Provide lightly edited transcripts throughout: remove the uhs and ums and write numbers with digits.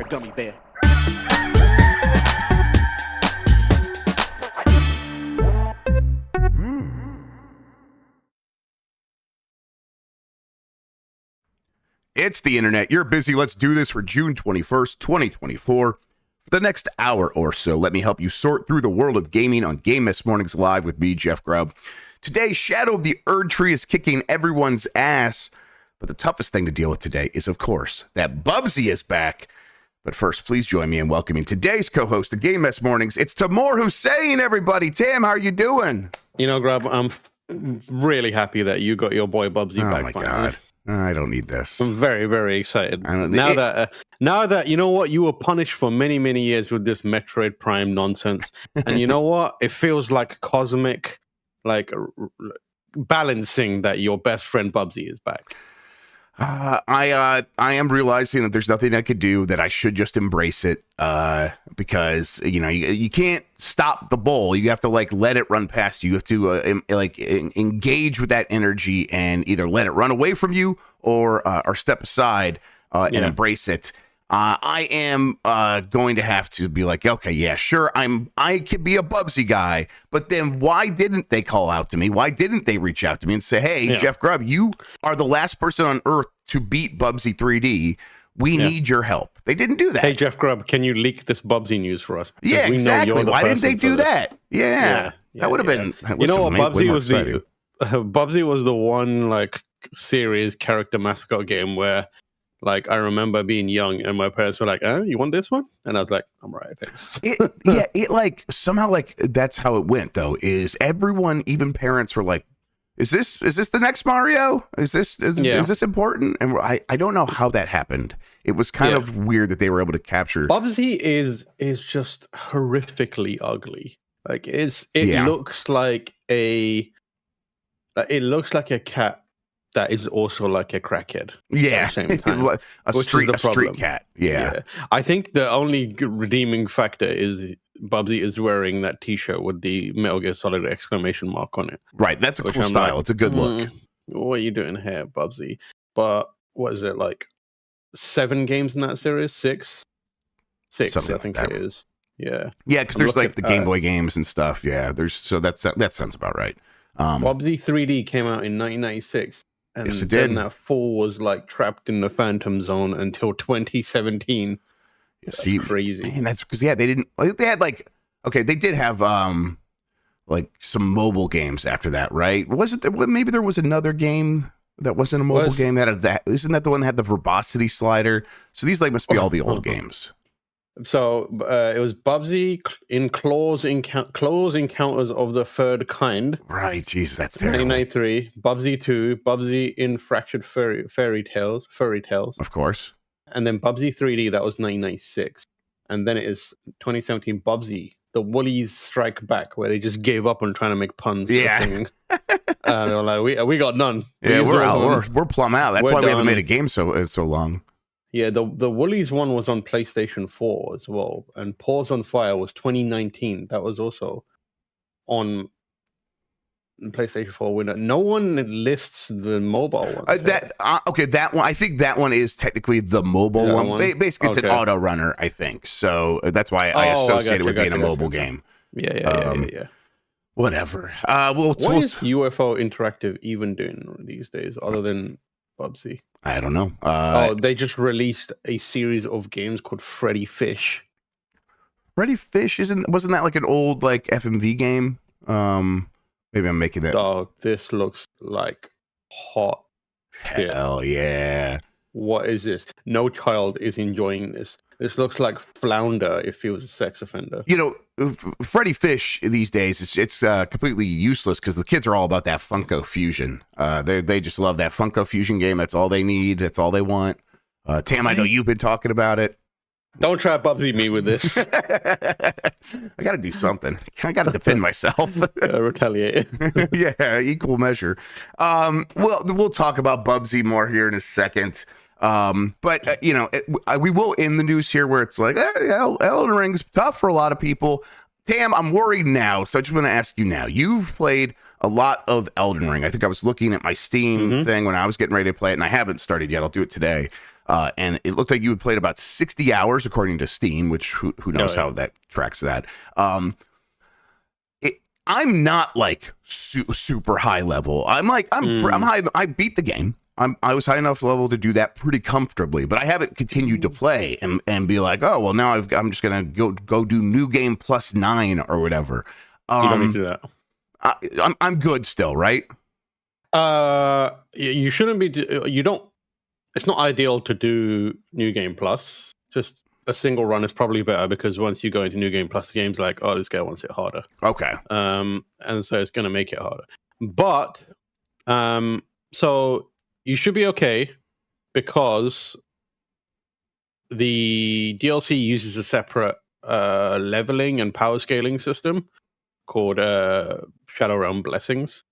gummy bear. It's the internet. You're busy. Let's do this for June 21st, 2024. For the next hour or so, let me help you sort through the world of gaming on Game This Mornings Live with me, Jeff Grubb. Today, Shadow of the Erd Tree is kicking everyone's ass. But the toughest thing to deal with today is, of course, that Bubsy is back. But first, please join me in welcoming today's co-host of Game This Mornings. It's Tamoor Hussain, everybody. Tam, how are you doing? You know, Grubb, I'm really happy that you got your boy Bubsy back. Oh, my finally. God. I don't need this. I'm very, very excited. Now that you know what, you were punished for many, many years with this Metroid Prime nonsense, and you know what, it feels like cosmic, balancing that your best friend Bubsy is back. I am realizing that there's nothing I could do, that I should just embrace it, because you can't stop the bowl. You have to let it run past you. You have to engage with that energy and either let it run away from you or step aside and embrace it. I am going to have to be like, okay, yeah, sure, I could be a Bubsy guy, but then why didn't they call out to me? Why didn't they reach out to me and say, hey, Jeff Grubb, you are the last person on Earth to beat Bubsy 3D. We need your help. They didn't do that. Hey, Jeff Grubb, can you leak this Bubsy news for us? Yeah, exactly. Why didn't they do that? Yeah, that would have been. You know what? Bubsy was Bubsy was the one series character mascot game where. I remember being young and my parents were like, you want this one? And I was like, I'm all right, thanks. Somehow that's how it went though, is everyone, even parents were like, is this the next Mario? Is this important? And I don't know how that happened. It was kind of weird that they were able to capture. Bubsy is just horrifically ugly. Looks like a cat that is also like a crackhead. Yeah, at the same time. a street cat. Yeah. I think the only redeeming factor is Bubsy is wearing that T-shirt with the Metal Gear Solid exclamation mark on it. Right, that's a cool style. It's a good look. What are you doing here, Bubsy? But what is it, 7 games in that series? Six, something I think it is. Yeah, because there's the Game Boy games and stuff. Yeah, that sounds about right. Bubsy 3D came out in 1996. And yes, it did. Then that 4 was trapped in the Phantom Zone until 2017. That's crazy. Man, that's because they didn't. They had they did have some mobile games after that, right? Maybe there was another game that wasn't a mobile game that isn't that the one that had the verbosity slider? So these must be all the old games. So it was Bubsy in Claws Encounters of the Third Kind. Right, Jesus, that's terrible. 1993, Bubsy 2, Bubsy in Fractured Fairy Tales. Of course. And then Bubsy 3D, that was 1996. And then it is 2017, Bubsy, The Woolies Strike Back, where they just gave up on trying to make puns. Yeah. And they were like, we got none. Yeah, we're out. We're plumb out. That's why we haven't made a game so long. Yeah, the Woolies one was on PlayStation 4 as well, and Paws on Fire was 2019. That was also on PlayStation 4. No one lists the mobile one. That one. I think that one is technically the mobile one. Basically, it's an auto runner. I think so. That's why I associate it with being a mobile game. Yeah. Whatever. What is UFO Interactive even doing these days, other than Bubsy? I don't know. They just released a series of games called Freddy Fish. Freddy Fish wasn't that an old FMV game? Maybe I'm making that. Dog, this looks like hot shit. Hell yeah. What is this? No child is enjoying this. This looks like Flounder if he was a sex offender. Freddy Fish these days, it's completely useless because the kids are all about that Funko Fusion. They just love that Funko Fusion game. That's all they need. That's all they want. Tam, I know you've been talking about it. Don't try to Bubsy me with this. I got to do something. I got to defend myself. Retaliate. Yeah, equal measure. We'll talk about Bubsy more here in a second. But we will end the news here where it's Elden Ring's tough for a lot of people. Tam, I'm worried now, so I just want to ask you now. You've played a lot of Elden Ring. I think I was looking at my Steam thing when I was getting ready to play it, and I haven't started yet. I'll do it today. and it looked like you had played about 60 hours according to Steam, which who knows how that tracks that. I'm not like super high level. I'm high. I beat the game. I was high enough level to do that pretty comfortably, but I haven't continued to play and be like, oh well, now I'm just gonna go do new game plus 9 or whatever. You don't need to do that. I'm good still, right? You shouldn't be. You don't. It's not ideal to do new game plus. Just a single run is probably better, because once you go into new game plus, the game's like, oh, this guy wants it harder. Okay. And so it's gonna make it harder. But so you should be okay, because the DLC uses a separate leveling and power scaling system called Shadow Realm Blessings.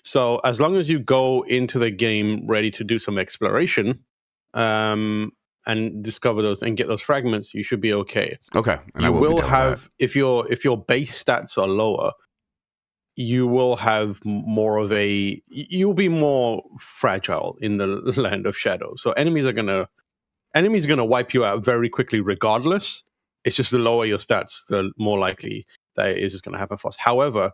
So as long as you go into the game ready to do some exploration, and discover those and get those fragments, you should be okay. Okay. And you will have, if your base stats are lower, you will have more of a, you'll be more fragile in the land of shadow. So enemies are gonna wipe you out very quickly regardless. It's just the lower your stats, the more likely that it is just gonna happen fast. However,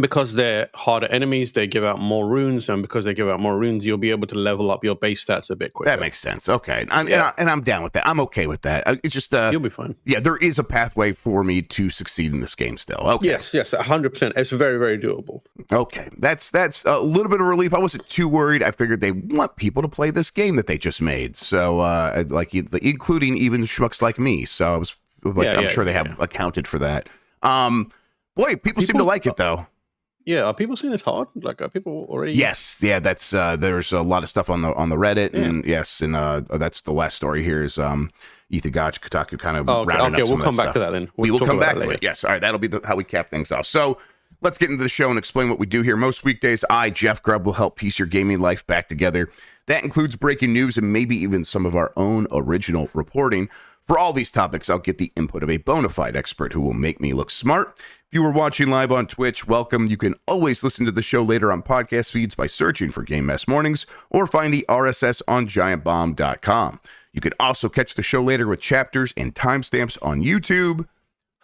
because they're harder enemies, they give out more runes, and because they give out more runes, you'll be able to level up your base stats a bit quicker. That makes sense. Okay, and I'm down with that. I'm okay with that. It's just you'll be fine. Yeah, there is a pathway for me to succeed in this game still. Okay. Yes, 100%. It's very, very doable. Okay, that's a little bit of relief. I wasn't too worried. I figured they want people to play this game that they just made, so like including even schmucks like me. So I was like, I'm sure they have accounted for that. Boy, people seem to like it though. Yeah, are people seeing this hard? Like, are people already? Yes, yeah. That's there's a lot of stuff on the Reddit, and yes, and that's the last story here is Ethan Gotch, Kotaku kind of rounding up some we'll come back to that then. We will come back to it. Yes, all right. That'll be how we cap things off. So let's get into the show and explain what we do here. Most weekdays, I, Jeff Grubb, will help piece your gaming life back together. That includes breaking news and maybe even some of our own original reporting. For all these topics, I'll get the input of a bona fide expert who will make me look smart. If you were watching live on Twitch, welcome. You can always listen to the show later on podcast feeds by searching for Game Mess Mornings, or find the RSS on giantbomb.com. You can also catch the show later with chapters and timestamps on YouTube.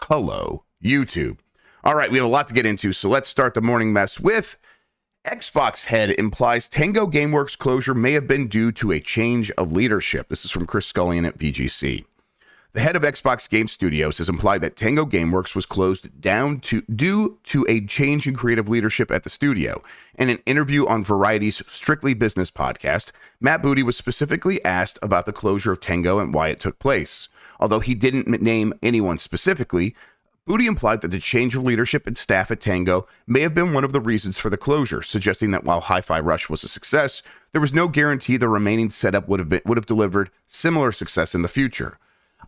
Hello, YouTube. All right, we have a lot to get into, so let's start the morning mess with Xbox head implies Tango Gameworks closure may have been due to a change of leadership. This is from Chris Scullion at VGC. The head of Xbox Game Studios has implied that Tango Gameworks was closed down due to a change in creative leadership at the studio. In an interview on Variety's Strictly Business podcast, Matt Booty was specifically asked about the closure of Tango and why it took place. Although he didn't name anyone specifically, Booty implied that the change of leadership and staff at Tango may have been one of the reasons for the closure, suggesting that while Hi-Fi Rush was a success, there was no guarantee the remaining setup would have delivered similar success in the future.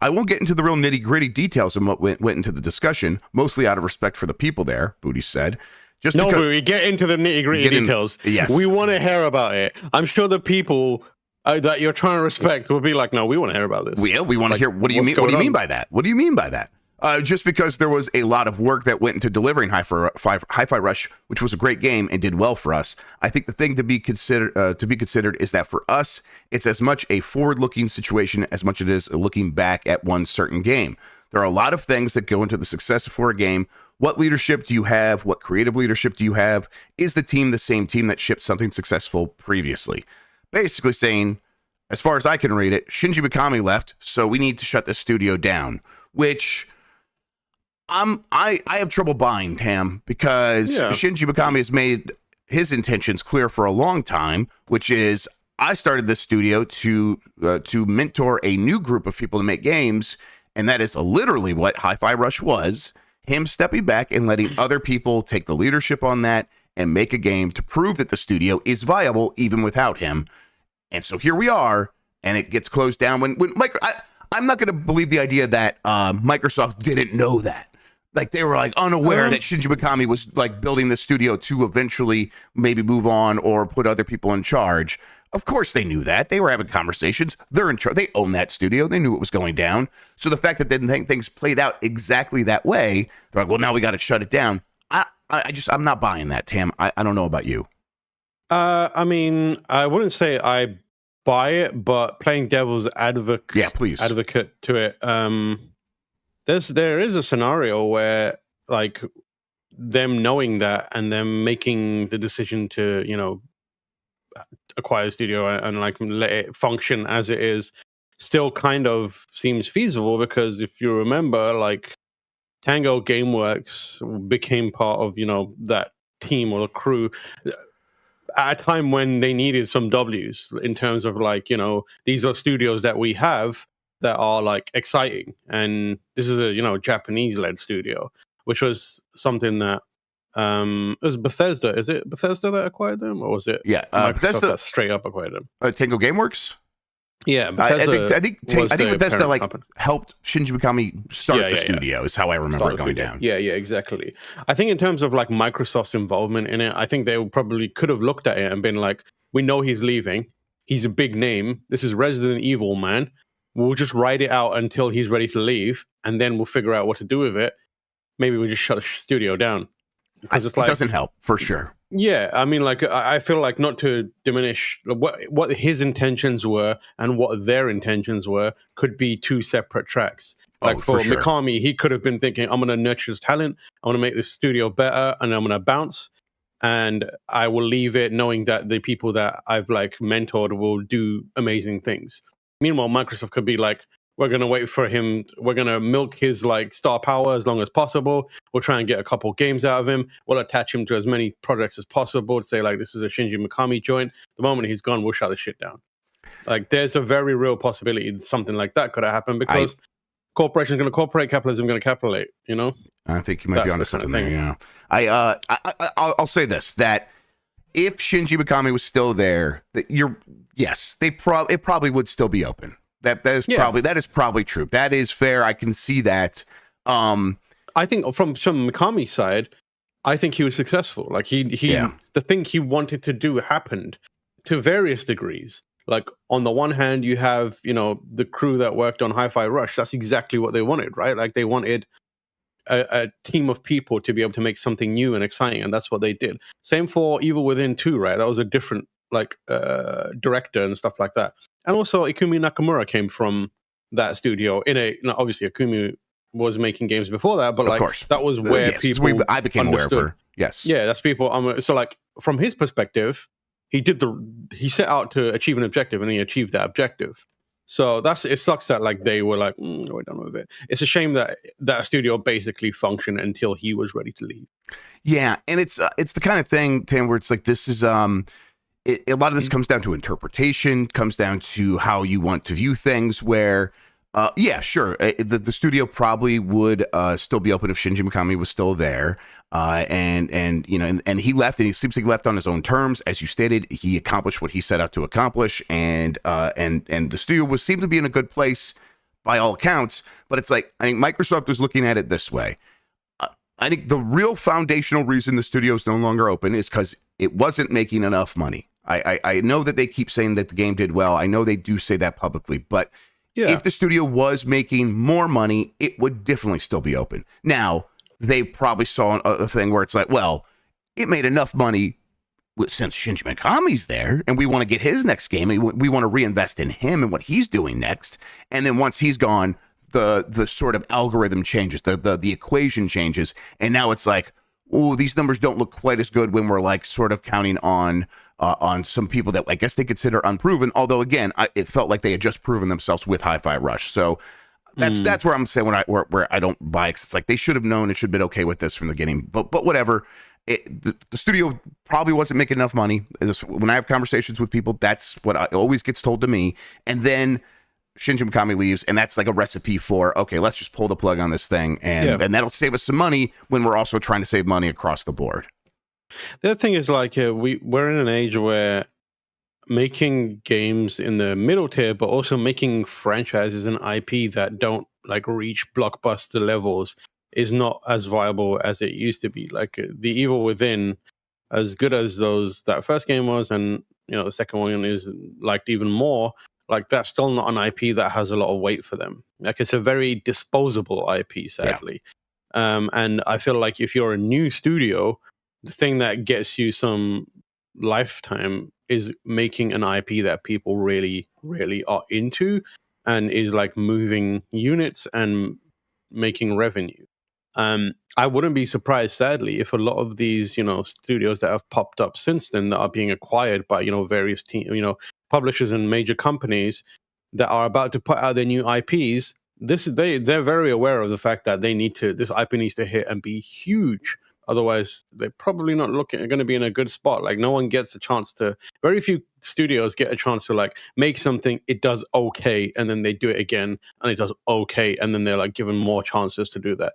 I won't get into the real nitty-gritty details of what went into the discussion, mostly out of respect for the people there, Booty said. We get into the nitty-gritty details. Yes. We want to hear about it. I'm sure the people that you're trying to respect will be like, no, we want to hear about this. We want to hear, what do you mean? What do you mean by that? What do you mean by that? Just because there was a lot of work that went into delivering Hi-Fi Rush, which was a great game and did well for us. I think the thing to be considered is that for us, it's as much a forward-looking situation as much as it is looking back at one certain game. There are a lot of things that go into the success for a game. What leadership do you have? What creative leadership do you have? Is the team the same team that shipped something successful previously? Basically saying, as far as I can read it, Shinji Mikami left, so we need to shut the studio down, which I have trouble buying, Tam, because Shinji Mikami has made his intentions clear for a long time, which is I started this studio to mentor a new group of people to make games, and that is literally what Hi-Fi Rush was, him stepping back and letting other people take the leadership on that and make a game to prove that the studio is viable even without him. And so here we are, and it gets closed down when I'm not going to believe the idea that Microsoft didn't know that. Like they were like unaware that Shinji Mikami was like building the studio to eventually maybe move on or put other people in charge. Of course they knew that. They were having conversations. They're in charge. They own that studio. They knew it was going down. So the fact that they didn't think things played out exactly that way, they're like, well, now we got to shut it down. I'm not buying that, Tam. I don't know about you. I mean, I wouldn't say I buy it, but playing devil's advocate, please. advocate to it. There is a scenario where like them knowing that and them making the decision to acquire the studio and like let it function as it is still kind of seems feasible, because if you remember, like Tango Gameworks became part of that team or crew at a time when they needed some W's in terms of like these are studios that we have that are like exciting, and this is a Japanese led studio, which was something that it was Bethesda. Is it Bethesda that acquired them, or was it Microsoft Bethesda, that straight up acquired them? Tango Gameworks. Yeah, Bethesda. I think Bethesda like helped Shinji Mikami start the studio. Is how I remember it going down. Yeah, exactly. I think in terms of like Microsoft's involvement in it, I think they probably could have looked at it and been like, "We know he's leaving. He's a big name. This is Resident Evil, man. We'll just ride it out until he's ready to leave, and then we'll figure out what to do with it. Maybe we just shut the studio down." Because it's like, it doesn't help for sure. Yeah, I mean, like I feel like, not to diminish what his intentions were and what their intentions were, could be two separate tracks. Like for sure. Mikami, he could have been thinking, I'm going to nurture his talent, I'm going to make this studio better, and I'm going to bounce, and I will leave it knowing that the people that I've like mentored will do amazing things. Meanwhile, Microsoft could be like, we're going to wait for him. We're going to milk his like star power as long as possible. We'll try and get a couple games out of him. We'll attach him to as many projects as possible to say like, this is a Shinji Mikami joint. The moment he's gone, we'll shut the shit down. Like, there's a very real possibility that something like that could have happened, because corporation's going to corporate, capitalism going to capitulate. I think you might be onto something there. Yeah. I'll say this, that if Shinji Mikami was still there, it probably would still be open. That is probably true. That is fair. I can see that. I think from Mikami's side, I think he was successful. Like the thing he wanted to do happened to various degrees. Like on the one hand, you have the crew that worked on Hi-Fi Rush. That's exactly what they wanted, right? Like they wanted a team of people to be able to make something new and exciting, and that's what they did. Same for Evil Within 2, right? That was a different director and stuff like that. And also Ikumi Nakamura came from that studio obviously Ikumi was making games before that, but like that was where I became aware of her. Yes. Yeah, that's people. So like from his perspective, he set out to achieve an objective, and he achieved that objective. So it sucks that like they were like, we're done with it. It's a shame that that studio basically functioned until he was ready to leave. Yeah, and it's the kind of thing, Tim, where it's like, this is a lot of this comes down to interpretation, comes down to how you want to view things, where sure, the studio probably would still be open if Shinji Mikami was still there, and he left, and he seems like he left on his own terms. As you stated, he accomplished what he set out to accomplish, and the studio seemed to be in a good place by all accounts. But it's like, I think Microsoft was looking at it this way. I think the real foundational reason the studio is no longer open is because it wasn't making enough money. I know that they keep saying that the game did well. I know they do say that publicly, but if the studio was making more money, it would definitely still be open. Now, they probably saw a thing where it's like, well, it made enough money since Shinji Mikami's there, and we want to get his next game. We want to reinvest in him and what he's doing next. And then once he's gone, the sort of algorithm changes, the equation changes, and now it's like, oh, these numbers don't look quite as good when we're like sort of counting on some people that I guess they consider unproven. Although again, it felt like they had just proven themselves with Hi-Fi Rush. So that's where I'm saying where I don't buy it. 'Cause it's like they should have known, it should have been okay with this from the beginning. But whatever. The studio probably wasn't making enough money. When I have conversations with people, that's what always gets told to me. And then Shinji Mikami leaves, and that's like a recipe for, okay, let's just pull the plug on this thing, and that'll save us some money when we're also trying to save money across the board. The other thing is like we're in an age where making games in the middle tier, but also making franchises and IP that don't like reach blockbuster levels is not as viable as it used to be. Like the Evil Within, as good as that first game was, and the second one is liked even more, like that's still not an IP that has a lot of weight for them. Like it's a very disposable IP, sadly. And I feel like if you're a new studio, the thing that gets you some lifetime is making an IP that people really, really are into, and is like moving units and making revenue. I wouldn't be surprised, sadly, if a lot of these, studios that have popped up since then that are being acquired by, various publishers and major companies that are about to put out their new IPs. They're very aware of the fact that this IP needs to hit and be huge. Otherwise, they're probably not going to be in a good spot. Like, no one gets a chance to. Very few studios get a chance to like make something. It does okay, and then they do it again, and it does okay, and then they're like given more chances to do that.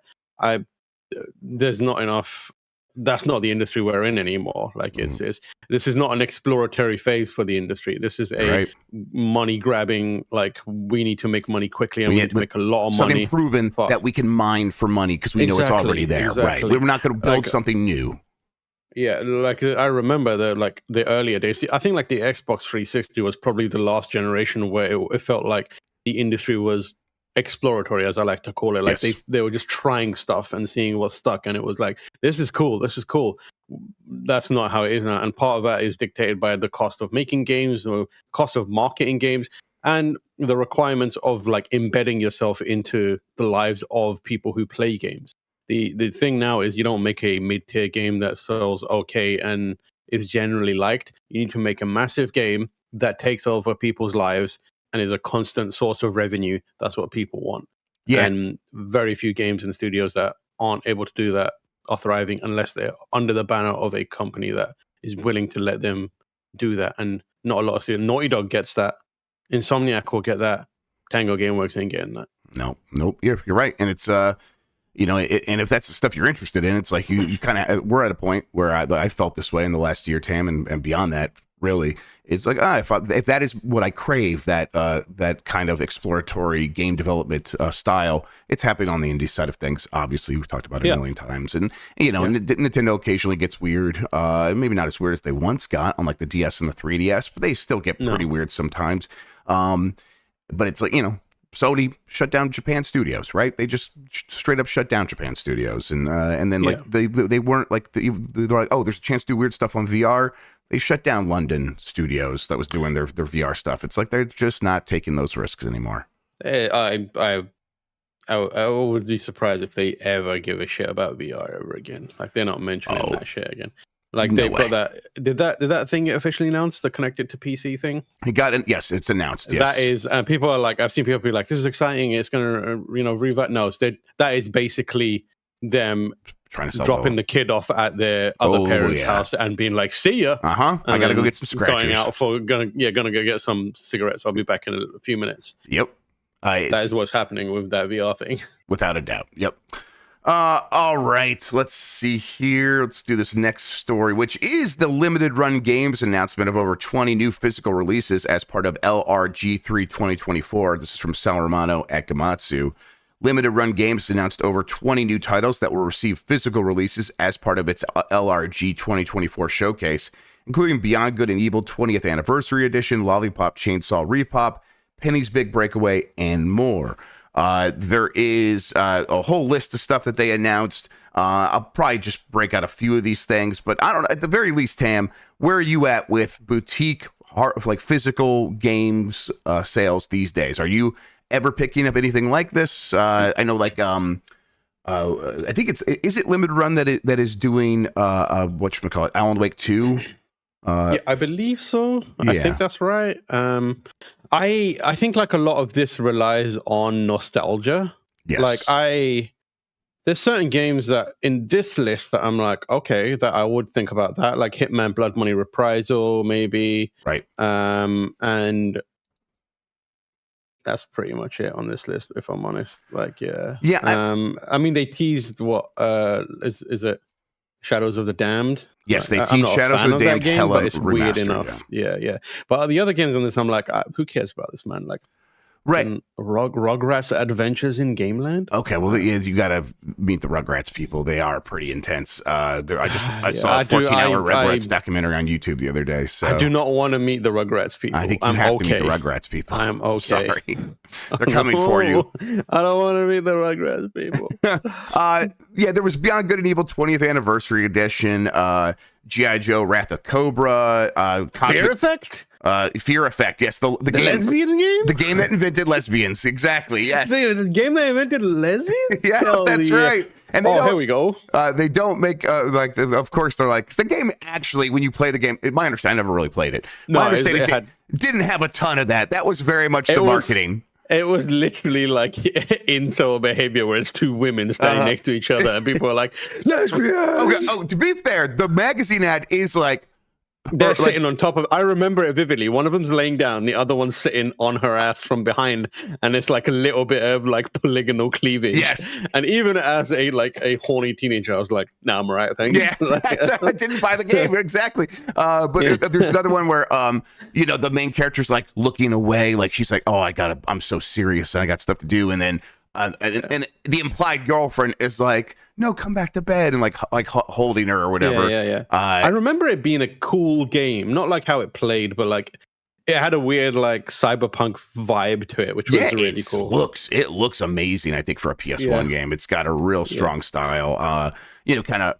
There's not enough. That's not the industry we're in anymore. Like, this is not an exploratory phase for the industry. This is a money grabbing. Like, we need to make money quickly, and we need to make a lot of money. Something proven fast. That we can mine for money because we know it's already there. Right? We're not going to build something new. Yeah, like I remember the earlier days. I think like the Xbox 360 was probably the last generation where it felt like the industry was exploratory, as I like to call it. Like, they were just trying stuff and seeing what stuck, and it was like, this is cool. That's not how it is now, and part of that is dictated by the cost of making games, the cost of marketing games, and the requirements of like embedding yourself into the lives of people who play games. The thing now is, you don't make a mid-tier game that sells okay and is generally liked. You need to make a massive game that takes over people's lives and is a constant source of revenue. That's what people want. Yeah. And very few games and studios that aren't able to do that are thriving unless they're under the banner of a company that is willing to let them do that. And not a lot of studios. Naughty Dog gets that. Insomniac will get that. Tango Gameworks ain't getting that. Nope. You're right. And it's, and if that's the stuff you're interested in, it's like you kind of, we're at a point where I felt this way in the last year, Tam, and beyond that, really. It's like, if that is what I crave, that kind of exploratory game development style, it's happening on the indie side of things. Obviously, we've talked about it a million times, and Nintendo occasionally gets weird. Maybe not as weird as they once got on like the DS and the 3DS, but they still get pretty weird sometimes. But it's like, Sony shut down Japan studios, right? They just straight up shut down Japan studios, and then like they weren't like they're like, oh, there's a chance to do weird stuff on VR. They shut down London studios that was doing their VR stuff. It's like they're just not taking those risks anymore. I would be surprised if they ever give a shit about VR ever again. Like, they're not mentioning that shit again. Like, they've got that. Did that thing get officially announced? The connected to PC thing? Yes, it's announced. Yes. That is, people are like, I've seen people be like, this is exciting. It's going to revive. No, that is basically them trying to dropping the kid off at their other parents' house and being like, see ya. I gotta go get some scratchers. Going out gonna go get some cigarettes. I'll be back in a few minutes. Yep. That is what's happening with that VR thing. Without a doubt. Yep. All right, let's see here. Let's do this next story, which is the limited run games announcement of over 20 new physical releases as part of LRG3 2024. This is from Sal Romano at Gamatsu. Limited Run Games announced over 20 new titles that will receive physical releases as part of its LRG 2024 showcase, including Beyond Good and Evil 20th Anniversary Edition, Lollipop Chainsaw Repop, Penny's Big Breakaway, and more. There is a whole list of stuff that they announced. I'll probably just break out a few of these things, but I don't know. At the very least, Tam, where are you at with boutique, like physical games sales these days? Are you ever picking up anything like this? I know, like, I think is it Limited Run that is doing whatchamacallit, Alan Wake 2? Yeah, I believe so. I think that's right. I think like a lot of this relies on nostalgia. Yes. Like, there's certain games that in this list that I'm like, okay, that I would think about that, like Hitman Blood Money Reprisal, maybe. Right. And that's pretty much it on this list, if I'm honest. Like, yeah. I mean, they teased what is it? Shadows of the Damned. Yes, they teased Shadows of the Damned game, but it's weird remastered, enough. Yeah. But the other games on this, I'm like, who cares about this, man? Like, right. Rugrats Adventures in Gameland. Okay, well, you got to meet the Rugrats people. They are pretty intense. I saw a 14-hour Rugrats documentary on YouTube the other day. So I do not want to meet the Rugrats people. I think you have to meet the Rugrats people. I'm okay. Sorry, they're coming for you. I don't want to meet the Rugrats people. Yeah, there was Beyond Good and Evil 20th Anniversary Edition. G.I. Joe, Wrath of Cobra, Purrfect? Fear Effect. Yes, the game, lesbian game? the game that invented lesbians. Exactly. Yes. The game that invented lesbians? Yeah, Hell that's yeah. right. And they here we go. They don't make of course they're like, 'cause the game actually, when you play the game, my understanding, I never really played it. No, My understanding is it it didn't have a ton of that. That was very much the marketing. It was literally like incel behavior where it's two women standing next to each other and people are like, lesbians. Okay. Oh, to be fair, the magazine ad is like, they're sitting on top of. I remember it vividly. One of them's laying down, the other one's sitting on her ass from behind, and it's like a little bit of like polygonal cleavage. Yes. And even as a horny teenager, I was like, "Nah, I'm alright, thanks." Yeah, I didn't buy the game exactly. But there's another one where the main character's like looking away, like she's like, "Oh, I'm so serious, and I got stuff to do," and then. And the implied girlfriend is like, no, come back to bed, and like holding her or whatever. Yeah. I remember it being a cool game, not like how it played, but like it had a weird like cyberpunk vibe to it, which was really cool. It looks amazing. I think for a PS1 game, it's got a real strong style. Kind of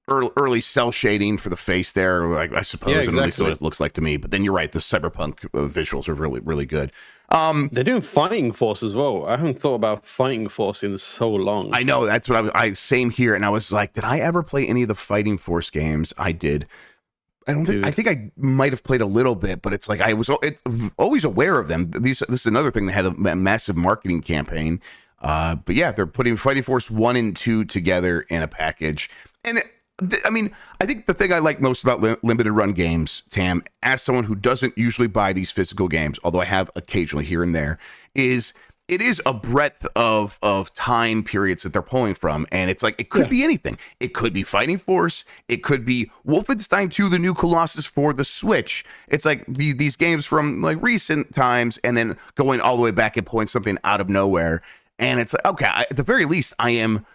early cell shading for the face there. Like I suppose, at least what it looks like to me. But then you're right, the cyberpunk visuals are really, really good. They're doing Fighting Force as well. I haven't thought about Fighting Force in so long. I know, that's what I same here, and I was like, did I ever play any of the Fighting Force games? I did. I think I might have played a little bit, but it's like I was always aware of them. This is another thing that had a massive marketing campaign. But yeah, they're putting Fighting Force 1 and 2 together in a package, and I think the thing I like most about limited run games, Tam, as someone who doesn't usually buy these physical games, although I have occasionally here and there, is it is a breadth of time periods that they're pulling from. And it's like, it could be anything. It could be Fighting Force. It could be Wolfenstein 2, the new Colossus for the Switch. It's like these games from like recent times and then going all the way back and pulling something out of nowhere. And it's like, okay, at the very least, I am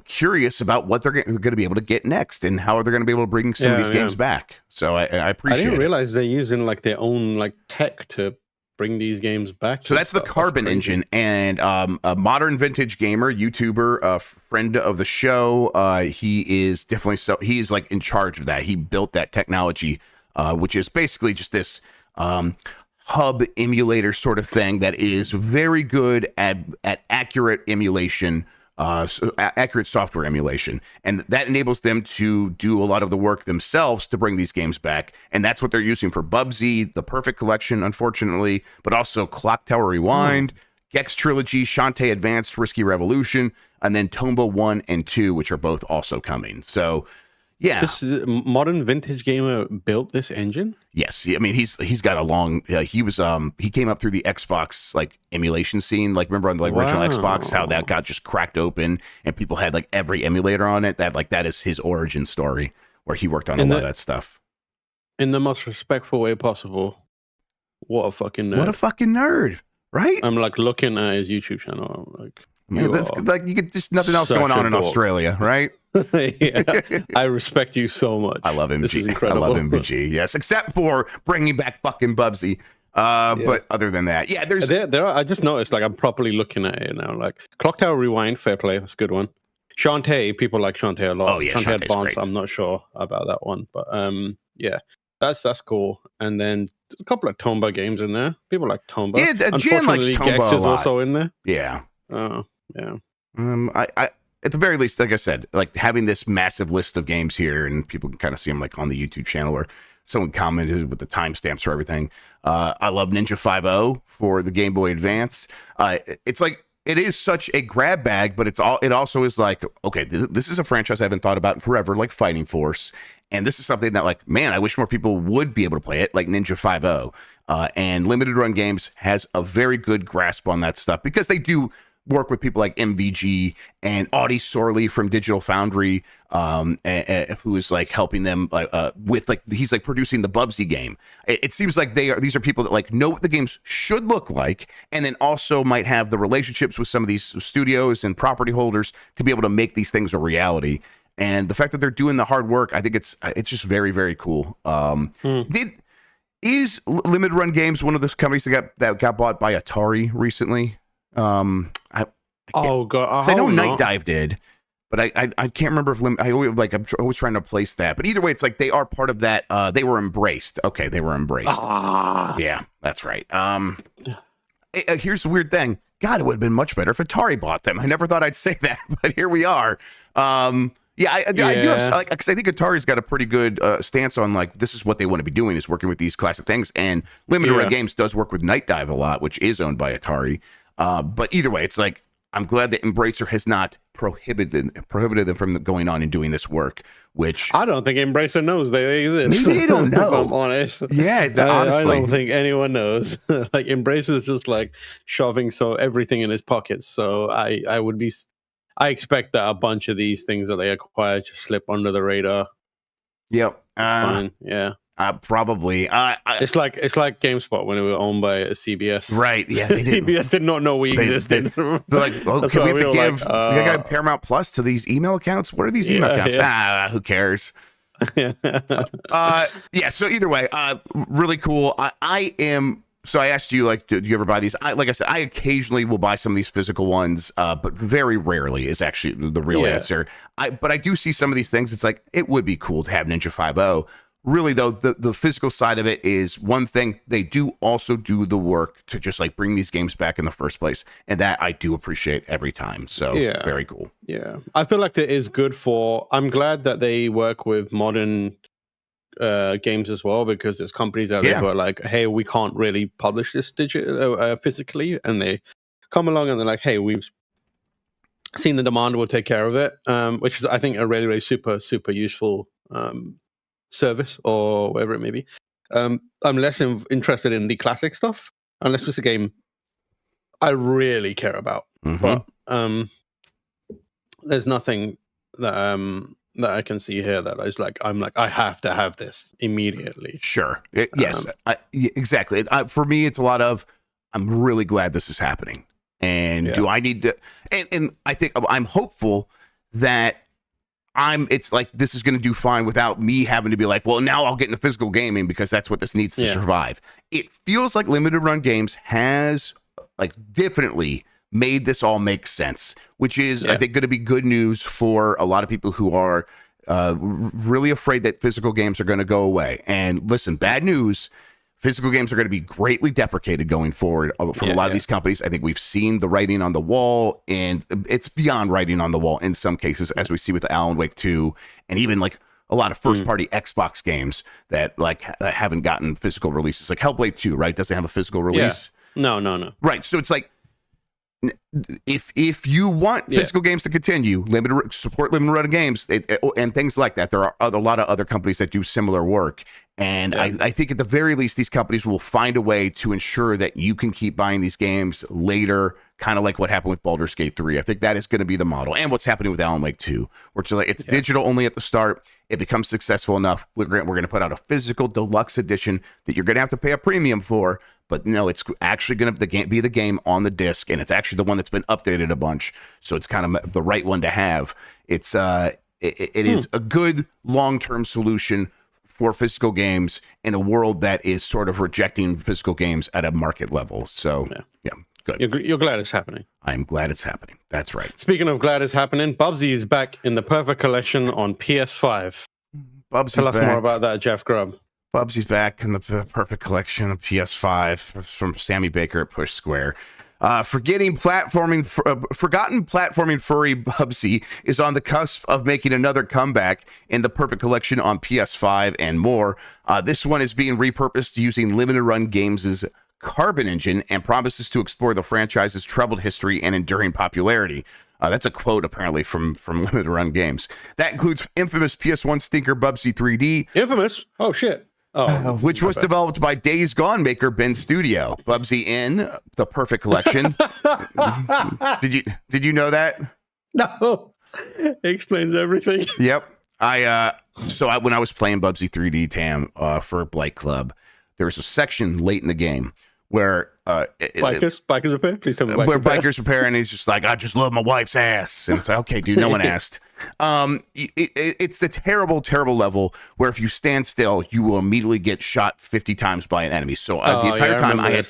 curious about what they're going to be able to get next and how they're going to be able to bring some of these games back. So I appreciate it. I didn't realize they're using like their own like tech to bring these games back. So that's the Carbon engine, and a modern vintage gamer, YouTuber, a friend of the show. He is definitely he's like in charge of that. He built that technology, which is basically just this hub emulator sort of thing that is very good at accurate emulation. Accurate software emulation, and that enables them to do a lot of the work themselves to bring these games back, and that's what they're using for Bubsy, the Purrfect Collection, unfortunately, but also Clock Tower Rewind, Gex Trilogy, Shantae Advanced, Risky Revolution, and then Tomba 1 and 2, which are both also coming. So yeah, this modern vintage gamer built this engine. Yes, I mean he's got a long. He came up through the Xbox like emulation scene. Like remember on the original Xbox how that got just cracked open and people had like every emulator on it. That is his origin story where he worked on a lot of that stuff in the most respectful way possible. What a fucking nerd! What a fucking nerd! Right? I'm like looking at his YouTube channel. I'm like, that's like you get just nothing else going on in Australia, right? Yeah, I respect you so much. I love MG. This is incredible. I love MVG. Yes, except for bringing back fucking Bubsy. But other than that, yeah, there are. I just noticed, like, I'm properly looking at it now. Like, Clock Tower Rewind, fair play, that's a good one. Shantae, people like Shantae a lot. Oh yeah, Shantae Advanced, I'm not sure about that one, but yeah, that's cool. And then a couple of Tomba games in there. People like Tomba. Yeah, Jan likes Tomba Gex a is lot. also in there. Yeah. Oh yeah. I at the very least, like I said, like having this massive list of games here, and people can kind of see them like on the YouTube channel, or someone commented with the timestamps for everything. I love Ninja 5.0 for the Game Boy Advance. It's like it is such a grab bag, but it also is like, okay, this is a franchise I haven't thought about in forever, like Fighting Force, and this is something that, like, man, I wish more people would be able to play it, like Ninja 5.0. And Limited Run Games has a very good grasp on that stuff because they do work with people like MVG and Audie Sorley from Digital Foundry, who is like helping them with like he's like producing the Bubsy game. It seems like these are people that like know what the games should look like, and then also might have the relationships with some of these studios and property holders to be able to make these things a reality. And the fact that they're doing the hard work, I think it's just very, very cool. Is Limited Run Games one of those companies that got bought by Atari recently? I know Night Dive did. but I can't remember if I always I'm always trying to place that. But either way, it's like they are part of that. They were embraced. Okay, they were embraced. Yeah, that's right. Here's the weird thing. God, it would have been much better if Atari bought them. I never thought I'd say that, but here we are. I do have, like, because I think Atari's got a pretty good stance on, like, this is what they want to be doing, is working with these classic things. And Limited Run Games does work with Night Dive a lot, which is owned by Atari. But either way, it's like, I'm glad that Embracer has not prohibited them from going on and doing this work, which I don't think Embracer knows they exist. Maybe they don't know. If I'm honest. Yeah, honestly. I don't think anyone knows. Like, Embracer is just like shoving everything in his pockets. So I expect that a bunch of these things that they acquire just slip under the radar. Yep. Fine. Yeah. Probably. It's like GameSpot when it was owned by CBS. Right. Yeah. CBS did not know we existed. They're like, well, we have to give Paramount Plus to these email accounts? What are these email accounts? Yeah. Who cares? So either way, really cool. So I asked you, like, do you ever buy these? Like I said, I occasionally will buy some of these physical ones, but very rarely is actually the real answer. But I do see some of these things. It's like, it would be cool to have Ninja 5.0. Really, though, the physical side of it is one thing. They do also do the work to just, like, bring these games back in the first place. And that I do appreciate every time. So very cool. Yeah. I feel like it is good I'm glad that they work with modern games as well, because there's companies out there who are like, hey, we can't really publish this physically, and they come along and they're like, hey, we've seen the demand, we'll take care of it, which is, I think, a really, really super useful service, or whatever it may be. I'm less interested in the classic stuff unless it's a game I really care about. But there's nothing that I can see here that I'm like, I have to have this immediately. Sure. Yes, exactly. For me, it's a lot of, I'm really glad this is happening. And do I need to, and I think I'm hopeful that it's like, this is going to do fine without me having to be like, well, now I'll get into physical gaming because that's what this needs to survive. It feels like Limited Run Games has, like, definitely made this all make sense, which is, I think, going to be good news for a lot of people who are really afraid that physical games are going to go away. And listen, bad news, physical games are going to be greatly deprecated going forward from a lot of these companies. I think we've seen the writing on the wall, and it's beyond writing on the wall in some cases, as we see with Alan Wake 2, and even, like, a lot of first-party Xbox games that, like, haven't gotten physical releases, like Hellblade 2, right? Doesn't have a physical release. No. Right. So it's like, if you want physical games to continue, support Limited Run Games and things like that. There are a lot of other companies that do similar work, and I think at the very least, these companies will find a way to ensure that you can keep buying these games later, kind of like what happened with Baldur's Gate 3. I think that is going to be the model, and what's happening with Alan Wake 2, where it's like, it's digital only at the start. It becomes successful enough, we're going to put out a physical deluxe edition that you're going to have to pay a premium for. But no, it's actually going to be the game on the disc, and it's actually the one that's been updated a bunch, so it's kind of the right one to have. It's it is a good long-term solution for physical games in a world that is sort of rejecting physical games at a market level. So yeah, good. You're glad it's happening. I'm glad it's happening. That's right. Speaking of glad it's happening, Bubsy is back in the Purrfect collection on PS5. Tell us more about that, Jeff Grubb. Bubsy's back in the Purrfect collection of PS5 from Sammy Baker at Push Square. Forgotten platforming furry Bubsy is on the cusp of making another comeback in the Purrfect collection on PS5 and more. This one is being repurposed using Limited Run Games' Carbon engine and promises to explore the franchise's troubled history and enduring popularity. That's a quote, apparently, from Limited Run Games. That includes infamous PS1 stinker Bubsy 3D. Infamous? Oh, shit. Which was developed by Days Gone maker Ben Studio. Bubsy N, the Purrfect collection. Did you know that? No. It explains everything. Yep. When I was playing Bubsy 3D Tam for Blight Club, there was a section late in the game where bikers repair. Please tell me where bikers repair, and he's just like, I just love my wife's ass, and it's like, okay, dude, no one asked. It's a terrible level where if you stand still, you will immediately get shot 50 times by an enemy. So the entire time I had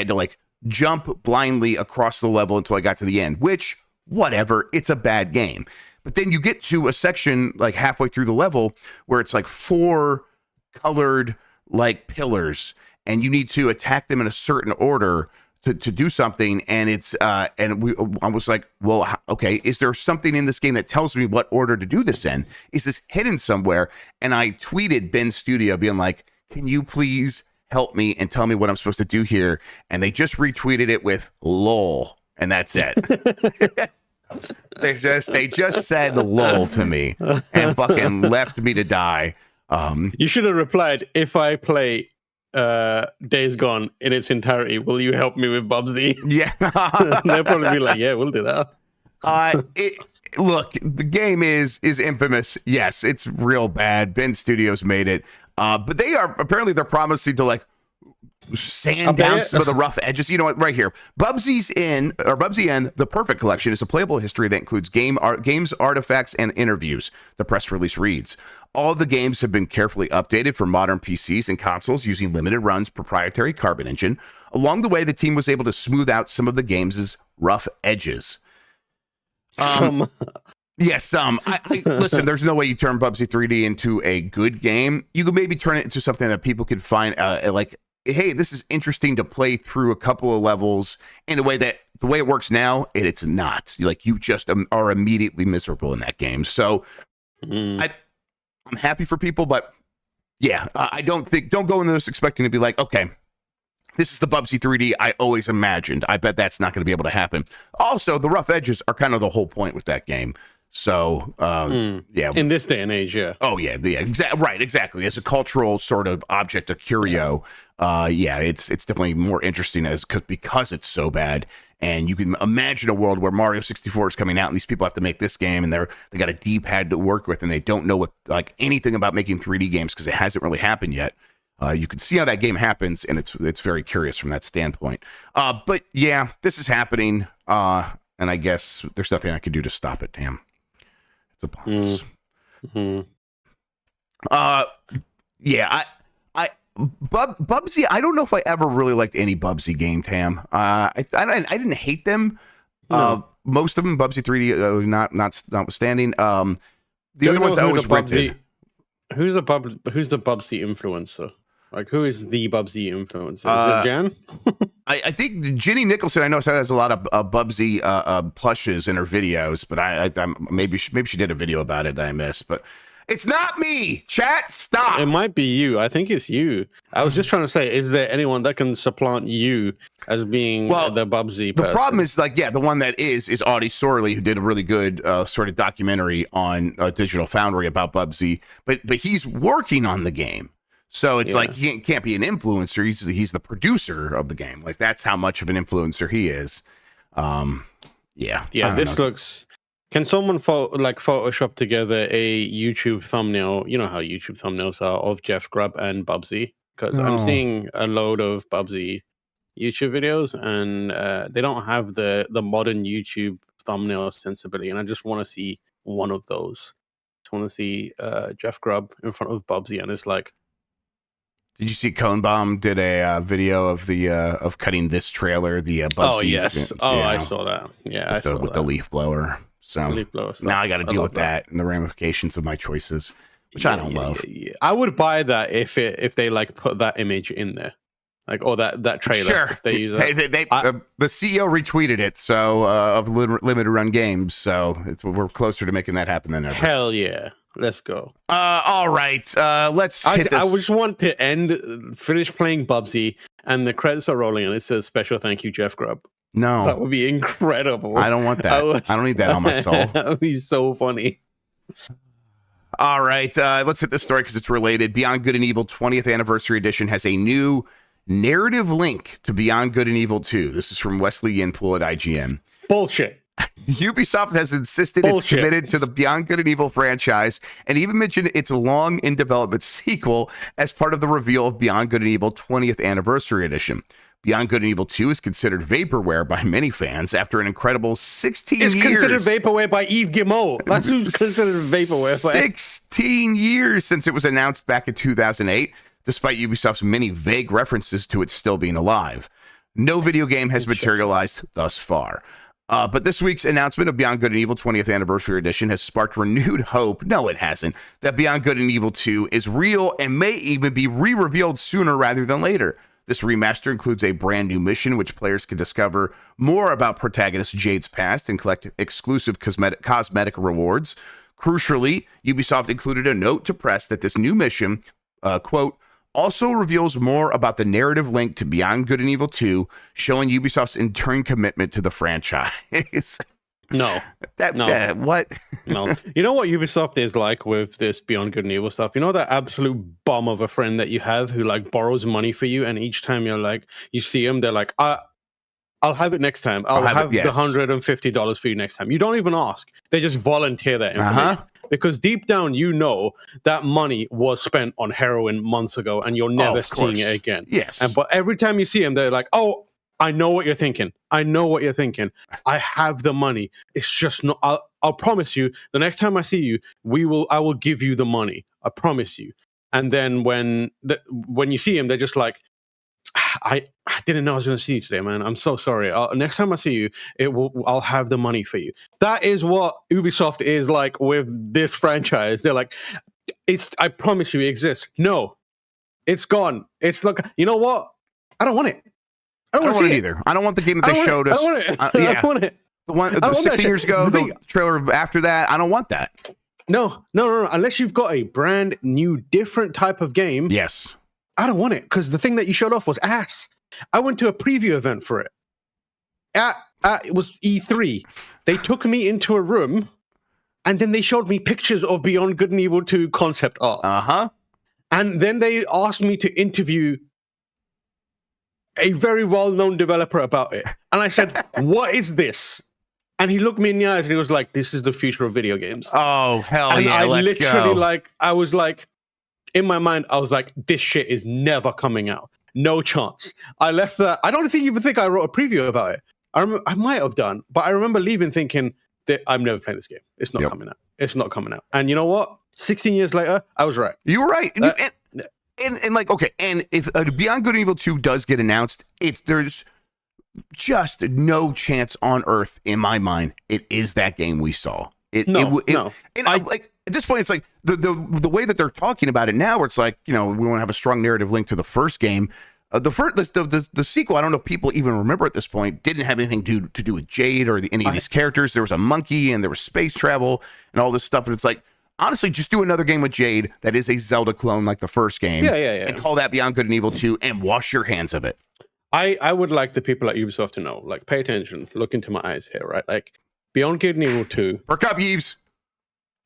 to like jump blindly across the level until I got to the end, which whatever, it's a bad game. But then you get to a section like halfway through the level where it's like 4 colored like pillars, and you need to attack them in a certain order to do something. And it's I was like, well, okay, is there something in this game that tells me what order to do this in? Is this hidden somewhere? And I tweeted Ben Studio being like, can you please help me and tell me what I'm supposed to do here? And they just retweeted it with lol, and that's it. They just said lol to me and fucking left me to die. You should have replied, if I play Days Gone in its entirety, will you help me with Bubsy? Yeah. They'll probably be like, yeah, we'll do that. Look, the game is infamous. Yes, it's real bad. Ben Studios made it. But they're promising to like sand down some of the rough edges. You know what? Right here, Bubsy N, the Purrfect collection is a playable history that includes games, artifacts, and interviews. The press release reads, all the games have been carefully updated for modern PCs and consoles using limited runs proprietary Carbon engine. Along the way, the team was able to smooth out some of the game's rough edges. Yes, some. Listen, there's no way you turn Bubsy 3D into a good game. You could maybe turn it into something that people could find like, hey, this is interesting to play through a couple of levels in a way that the way it works now, it's not. Like, you just are immediately miserable in that game. So I'm happy for people, but yeah, don't go into this expecting to be like, okay, this is the Bubsy 3D I always imagined. I bet that's not going to be able to happen. Also, the rough edges are kind of the whole point with that game. So, yeah. In this day and age, yeah. Oh, yeah. Right, exactly. As a cultural sort of object, a curio, yeah, it's definitely more interesting because it's so bad. And you can imagine a world where Mario 64 is coming out and these people have to make this game and they got a D-pad to work with and they don't know anything about making 3D games because it hasn't really happened yet. You can see how that game happens, and it's very curious from that standpoint. But yeah, this is happening, and I guess there's nothing I can do to stop it. Damn, it's a bonus. Yeah, Bubsy. I don't know if I ever really liked any Bubsy game, Tam. I didn't hate them. No. Most of them, Bubsy 3D, notwithstanding. The other ones I always rented. Who's the Bubsy influencer? Like, who is the Bubsy influencer? Is it Jan? I think Jenny Nicholson, I know, has a lot of Bubsy plushes in her videos, but I maybe she did a video about it that I missed. But it's not me. Chat, stop. It might be you. I think it's you. I was just trying to say, is there anyone that can supplant you as being the Bubsy person? The problem is, the one that is Audie Sorley, who did a really good sort of documentary on Digital Foundry about Bubsy, but he's working on the game. So it's like he can't be an influencer. He's the producer of the game. Like, that's how much of an influencer he is. Yeah. This looks. Can someone Photoshop together a YouTube thumbnail? You know how YouTube thumbnails are of Jeff Grubb and Bubsy, because I'm seeing a load of Bubsy YouTube videos, and they don't have the modern YouTube thumbnail sensibility. And I just want to see one of those. Just want to see Jeff Grubb in front of Bubsy, and it's like. Did you see Conebomb did a video of the of cutting this trailer? The Bubsy. Oh yes. I saw that. Yeah, I saw with the leaf blower. So now I got to deal with that and the ramifications of my choices, which I don't love. Yeah. I would buy that if they put that image in there, or that trailer. Sure. If they use it. The CEO retweeted it. So of limited run games. So we're closer to making that happen than ever. Hell yeah. Let's go. All right. Let's hit this. I just want to finish playing Bubsy, and the credits are rolling, and it says special thank you, Jeff Grubb. No. That would be incredible. I don't want that. I don't need that on my soul. That would be so funny. All right. Let's hit this story because it's related. Beyond Good and Evil 20th Anniversary Edition has a new narrative link to Beyond Good and Evil 2. This is from Wesley Yinpool at IGN. Bullshit. Ubisoft has insisted it's committed to the Beyond Good and Evil franchise and even mentioned its long in development sequel as part of the reveal of Beyond Good and Evil 20th Anniversary Edition. Beyond Good and Evil 2 is considered vaporware by many fans after an incredible 16 years. It's considered vaporware by Yves Guillemot. That's who's considered vaporware. 16 years since it was announced back in 2008, despite Ubisoft's many vague references to it still being alive. No video game has materialized thus far. But this week's announcement of Beyond Good and Evil 20th Anniversary Edition has sparked renewed hope. No, it hasn't. That Beyond Good and Evil 2 is real and may even be re-revealed sooner rather than later. This remaster includes a brand new mission, which players can discover more about protagonist Jade's past and collect exclusive cosmetic rewards. Crucially, Ubisoft included a note to press that this new mission, quote, also reveals more about the narrative link to Beyond Good and Evil 2, showing Ubisoft's enduring commitment to the franchise. No. What? No. You know what Ubisoft is like with this Beyond Good and Evil stuff? You know that absolute bum of a friend that you have who like borrows money for you, and each time you're like, you see him, they're like, I'll have it next time. I'll have the $150 for you next time. You don't even ask. They just volunteer that information. Because deep down, you know that money was spent on heroin months ago, and you're never seeing it again. Yes. But every time you see them, they're like, oh, I know what you're thinking. I know what you're thinking. I have the money. It's just not. I'll promise you, the next time I see you, I will give you the money. I promise you. And then when you see him, they're just like, I didn't know I was going to see you today, man. I'm so sorry. Next time I see you, I'll have the money for you. That is what Ubisoft is like with this franchise. They're like, I promise you it exists. No, it's gone. It's like, you know what? I don't want it. I don't want it either. I don't want the game that they showed us. I don't want it. I don't want it. The one 16 years ago, the trailer after that. I don't want that. No. Unless you've got a brand new, different type of game. Yes. I don't want it, because the thing that you showed off was ass. I went to a preview event for it. It was E3. They took me into a room, and then they showed me pictures of Beyond Good and Evil 2 concept art. And then they asked me to interview a very well-known developer about it. And I said, what is this? And he looked me in the eyes and he was like, this is the future of video games. Oh, hell and yeah, let's go. I was like, in my mind, I was like, this shit is never coming out. No chance. I left that. I don't even think I wrote a preview about it. I might have done, but I remember leaving thinking that I'm never playing this game. It's not coming out. It's not coming out. And you know what? 16 years later, I was right. You were right. And like, okay, and if Beyond Good and Evil 2 does get announced, there's just no chance on earth in my mind it is that game we saw. No. And like at this point, it's like the way that they're talking about it now, where it's like, you know, we want to have a strong narrative link to the first game. The sequel, I don't know if people even remember at this point, didn't have anything to do with Jade or any of these characters. There was a monkey and there was space travel and all this stuff. And it's like, honestly, just do another game with Jade that is a Zelda clone like the first game. Yeah. And call that Beyond Good and Evil 2 and wash your hands of it. I would like the people at Ubisoft to know, like, pay attention, look into my eyes here, right? Like, Beyond Good and Evil 2. Perk up, Yves.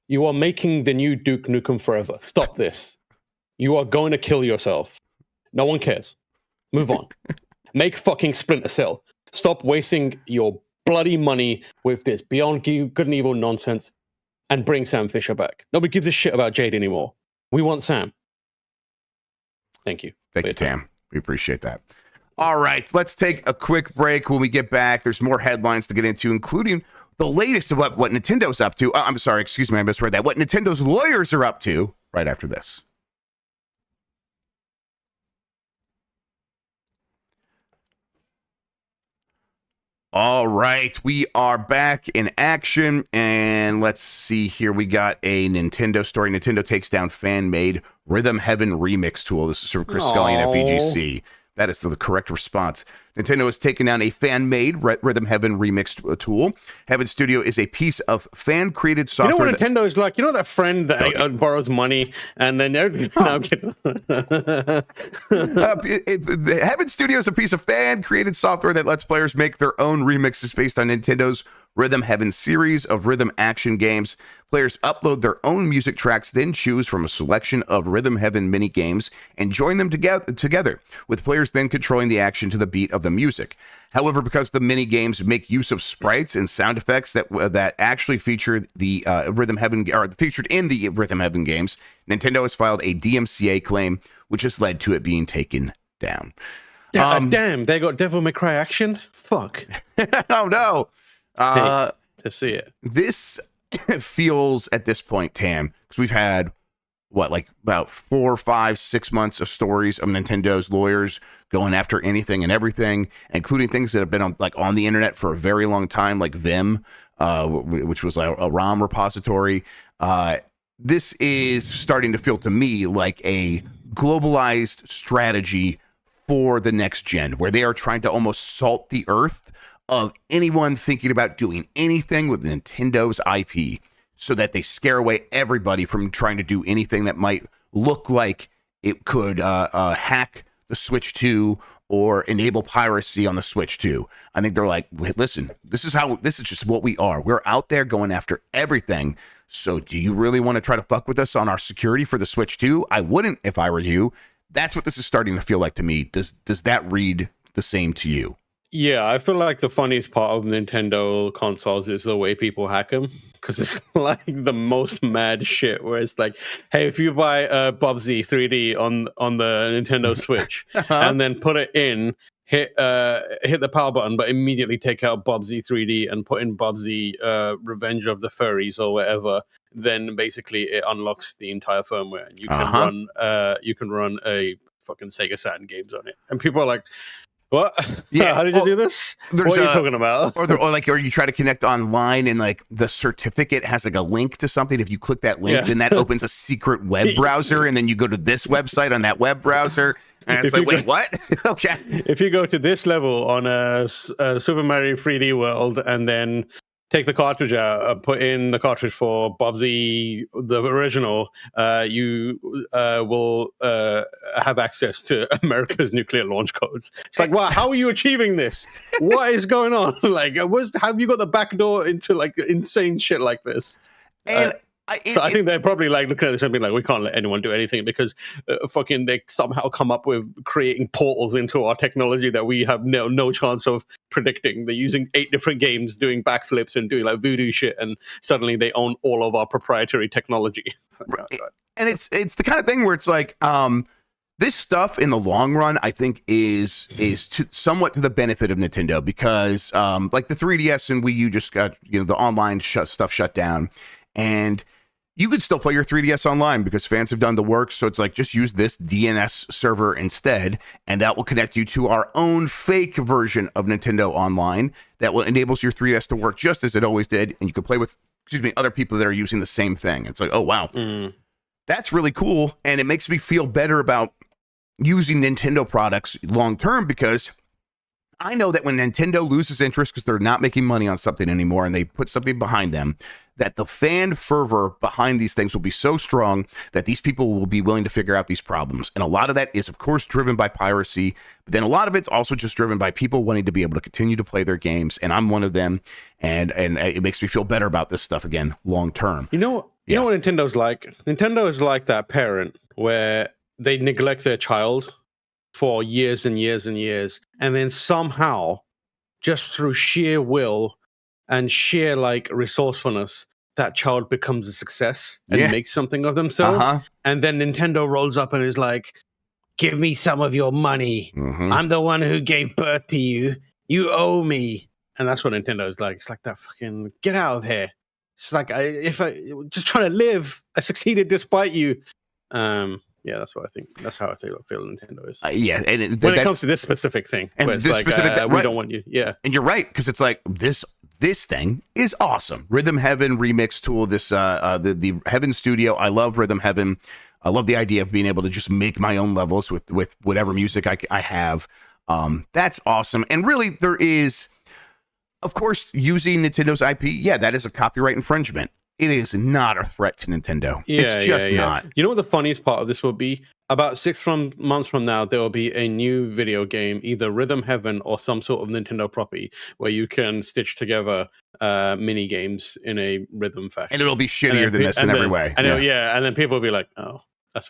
You are making the new Duke Nukem Forever. Stop this. You are going to kill yourself. No one cares. Move on. Make fucking Splinter Cell. Stop wasting your bloody money with this Beyond Good and Evil nonsense and bring Sam Fisher back. Nobody gives a shit about Jade anymore. We want Sam. Thank you. Thank you, Tam. We appreciate that. All right, let's take a quick break. When we get back, there's more headlines to get into, including the latest of what Nintendo's up to. I'm sorry, excuse me, I misread that. What Nintendo's lawyers are up to right after this. All right, we are back in action, and let's see here. We got a Nintendo story. Nintendo takes down fan-made Rhythm Heaven remix tool. This is from Chris Scully at VGC. That is the correct response. Nintendo has taken down a fan-made Rhythm Heaven remixed tool. Heaven Studio is a piece of fan-created software. You know what Nintendo is like? You know that friend that borrows money and then everything's now Heaven Studio is a piece of fan-created software that lets players make their own remixes based on Nintendo's Rhythm Heaven series of rhythm action games. Players upload their own music tracks, then choose from a selection of Rhythm Heaven mini games and join them together, with players then controlling the action to the beat of the music. However, because the mini games make use of sprites and sound effects that actually feature the Rhythm Heaven or featured in the Rhythm Heaven games, Nintendo has filed a DMCA claim, which has led to it being taken down. Damn, they got Devil May Cry action? Fuck. Oh no. To see it. This feels at this point, Tam, because we've had like about 4, 5, 6 months of stories of Nintendo's lawyers going after anything and everything, including things that have been on the internet for a very long time, like Vim, which was a ROM repository. This is starting to feel to me like a globalized strategy for the next gen, where they are trying to almost salt the earth of anyone thinking about doing anything with Nintendo's IP, so that they scare away everybody from trying to do anything that might look like it could hack the Switch 2 or enable piracy on the Switch 2. I think they're like, listen, this is just what we are. We're out there going after everything. So do you really want to try to fuck with us on our security for the Switch 2? I wouldn't if I were you. That's what this is starting to feel like to me. Does that read the same to you? Yeah, I feel like the funniest part of Nintendo consoles is the way people hack them, because it's like the most mad shit. Where it's like, hey, if you buy Bubsy 3D on the Nintendo Switch and then put it in, hit the power button, but immediately take out Bubsy 3D and put in Bubsy Revenge of the Furries or whatever, then basically it unlocks the entire firmware and you can run a fucking Sega Saturn games on it. And people are like, what? Yeah. How did you do this? What are you talking about? Or you try to connect online and like the certificate has like a link to something. If you click that link, then that opens a secret web browser, and then you go to this website on that web browser. And it's like, wait, what? Okay. If you go to this level on a Super Mario 3D World and then take the cartridge out, put in the cartridge for Bubsy, the original, you will have access to America's nuclear launch codes. It's like, wow, how are you achieving this? What is going on? Like, have you got the back door into like insane shit like this? And I think they're probably like looking at this and being like, we can't let anyone do anything because fucking they somehow come up with creating portals into our technology that we have no chance of predicting. They're using 8 different games, doing backflips and doing like voodoo shit, and suddenly they own all of our proprietary technology. And it's the kind of thing where it's like, this stuff in the long run, I think is somewhat to the benefit of Nintendo, because like the 3DS and Wii U just got, the online stuff shut down, and you could still play your 3DS online because fans have done the work. So it's like, just use this DNS server instead, and that will connect you to our own fake version of Nintendo Online that will enables your 3DS to work just as it always did, and you can play with, other people that are using the same thing. It's like, oh wow, that's really cool, and it makes me feel better about using Nintendo products long term, because I know that when Nintendo loses interest because they're not making money on something anymore and they put something behind them, that the fan fervor behind these things will be so strong that these people will be willing to figure out these problems. And a lot of that is, of course, driven by piracy, but then a lot of it's also just driven by people wanting to be able to continue to play their games. And I'm one of them. And it makes me feel better about this stuff again, long term. You know what Nintendo's like? Nintendo is like that parent where they neglect their child for years and years and years, and then somehow, just through sheer will and sheer like resourcefulness, that child becomes a success and makes something of themselves. And then Nintendo rolls up and is like, give me some of your money. I'm the one who gave birth to you. You owe me. And that's what Nintendo is like. It's like that fucking, get out of here. It's like, if I just trying to live, I succeeded despite you. Yeah, that's what I think. That's how I feel Nintendo is. And when it comes to this specific thing, and it's this like, specific, we don't want you. Yeah, and you're right, because it's like this thing is awesome. Rhythm Heaven remix tool. This the Heaven Studio. I love Rhythm Heaven. I love the idea of being able to just make my own levels with whatever music I have. That's awesome. And really, there is, of course, using Nintendo's IP. Yeah, that is a copyright infringement. It is not a threat to Nintendo. It's just not. You know what the funniest part of this will be? About 6 months from now, there will be a new video game, either Rhythm Heaven or some sort of Nintendo property, where you can stitch together mini games in a rhythm fashion. And it'll be shittier than this in every way. And then people will be like, oh, that's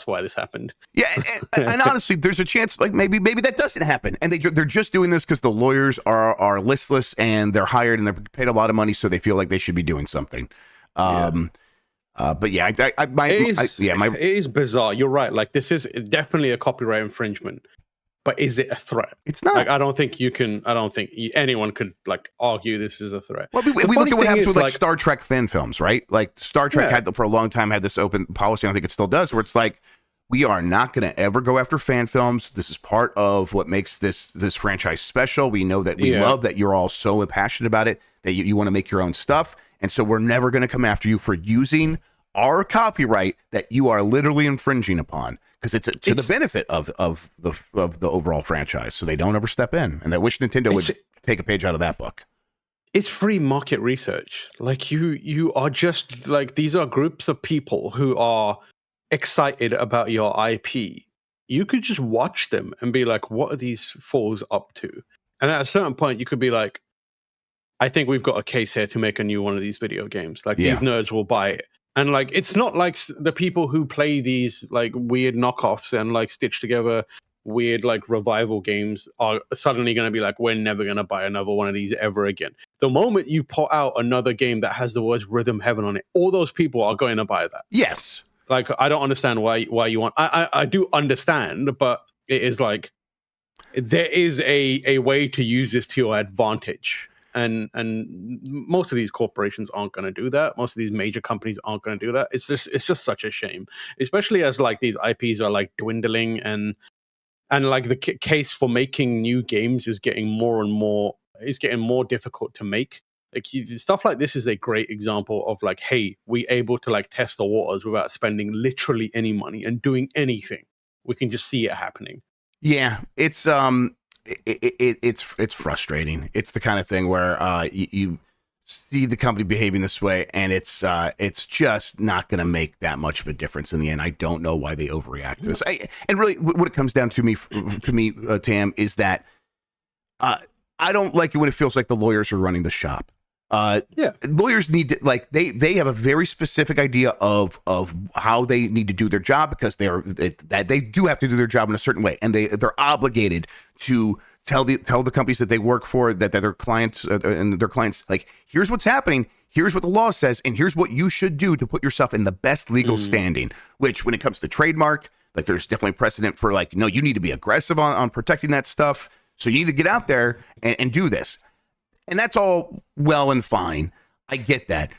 why this happened. Yeah, and honestly, there's a chance like maybe that doesn't happen, and they're just doing this because the lawyers are listless and they're hired and they're paid a lot of money, so they feel like they should be doing something. But yeah, it is bizarre. You're right. Like, this is definitely a copyright infringement, but is it a threat? It's not. Like, I don't think anyone could like argue this is a threat. Well, we look at what happens with like Star Trek fan films, right? Like Star Trek had for a long time had this open policy, and I think it still does, where it's like, we are not going to ever go after fan films. This is part of what makes this franchise special. We know that we love that you're all so passionate about it that you want to make your own stuff, and so we're never going to come after you for using our copyright that you are literally infringing upon, because it's to the benefit of the overall franchise. So they don't ever step in, and I wish Nintendo would take a page out of that book. It's free market research. Like you are just like, these are groups of people who are excited about your IP. You could just watch them and be like, what are these fools up to? And at a certain point, you could be like, I think we've got a case here to make a new one of these video games. Like, these nerds will buy it. And like, it's not like the people who play these like weird knockoffs and like stitch together weird like revival games are suddenly going to be like, we're never going to buy another one of these ever again. The moment you put out another game that has the words Rhythm Heaven on it, all those people are going to buy that. Yes. Like, I don't understand why you want. I do understand, but it is like, there is a way to use this to your advantage. And most of these corporations aren't going to do that. Most of these major companies aren't going to do that. It's just such a shame, especially as like these IPs are like dwindling, and like the case for making new games is getting more and more. It's getting more difficult to make. Like, stuff like this is a great example of like, hey, we able to like test the waters without spending literally any money and doing anything. We can just see it happening. Yeah, it's it's frustrating. It's the kind of thing where you see the company behaving this way, and it's just not going to make that much of a difference in the end. I don't know why they overreact to this. And really, what it comes down to me, Tam, is that I don't like it when it feels like the lawyers are running the shop. Lawyers need to, like, they have a very specific idea of how they need to do their job, because they do have to do their job in a certain way, and they're obligated to tell the companies that they work for, that their clients and their clients, like, here's what's happening, here's what the law says, and here's what you should do to put yourself in the best legal standing. Which, when it comes to trademark, like, there's definitely precedent for, like, no, you need to be aggressive on protecting that stuff. So you need to get out there and do this. And that's all well and fine. I get that.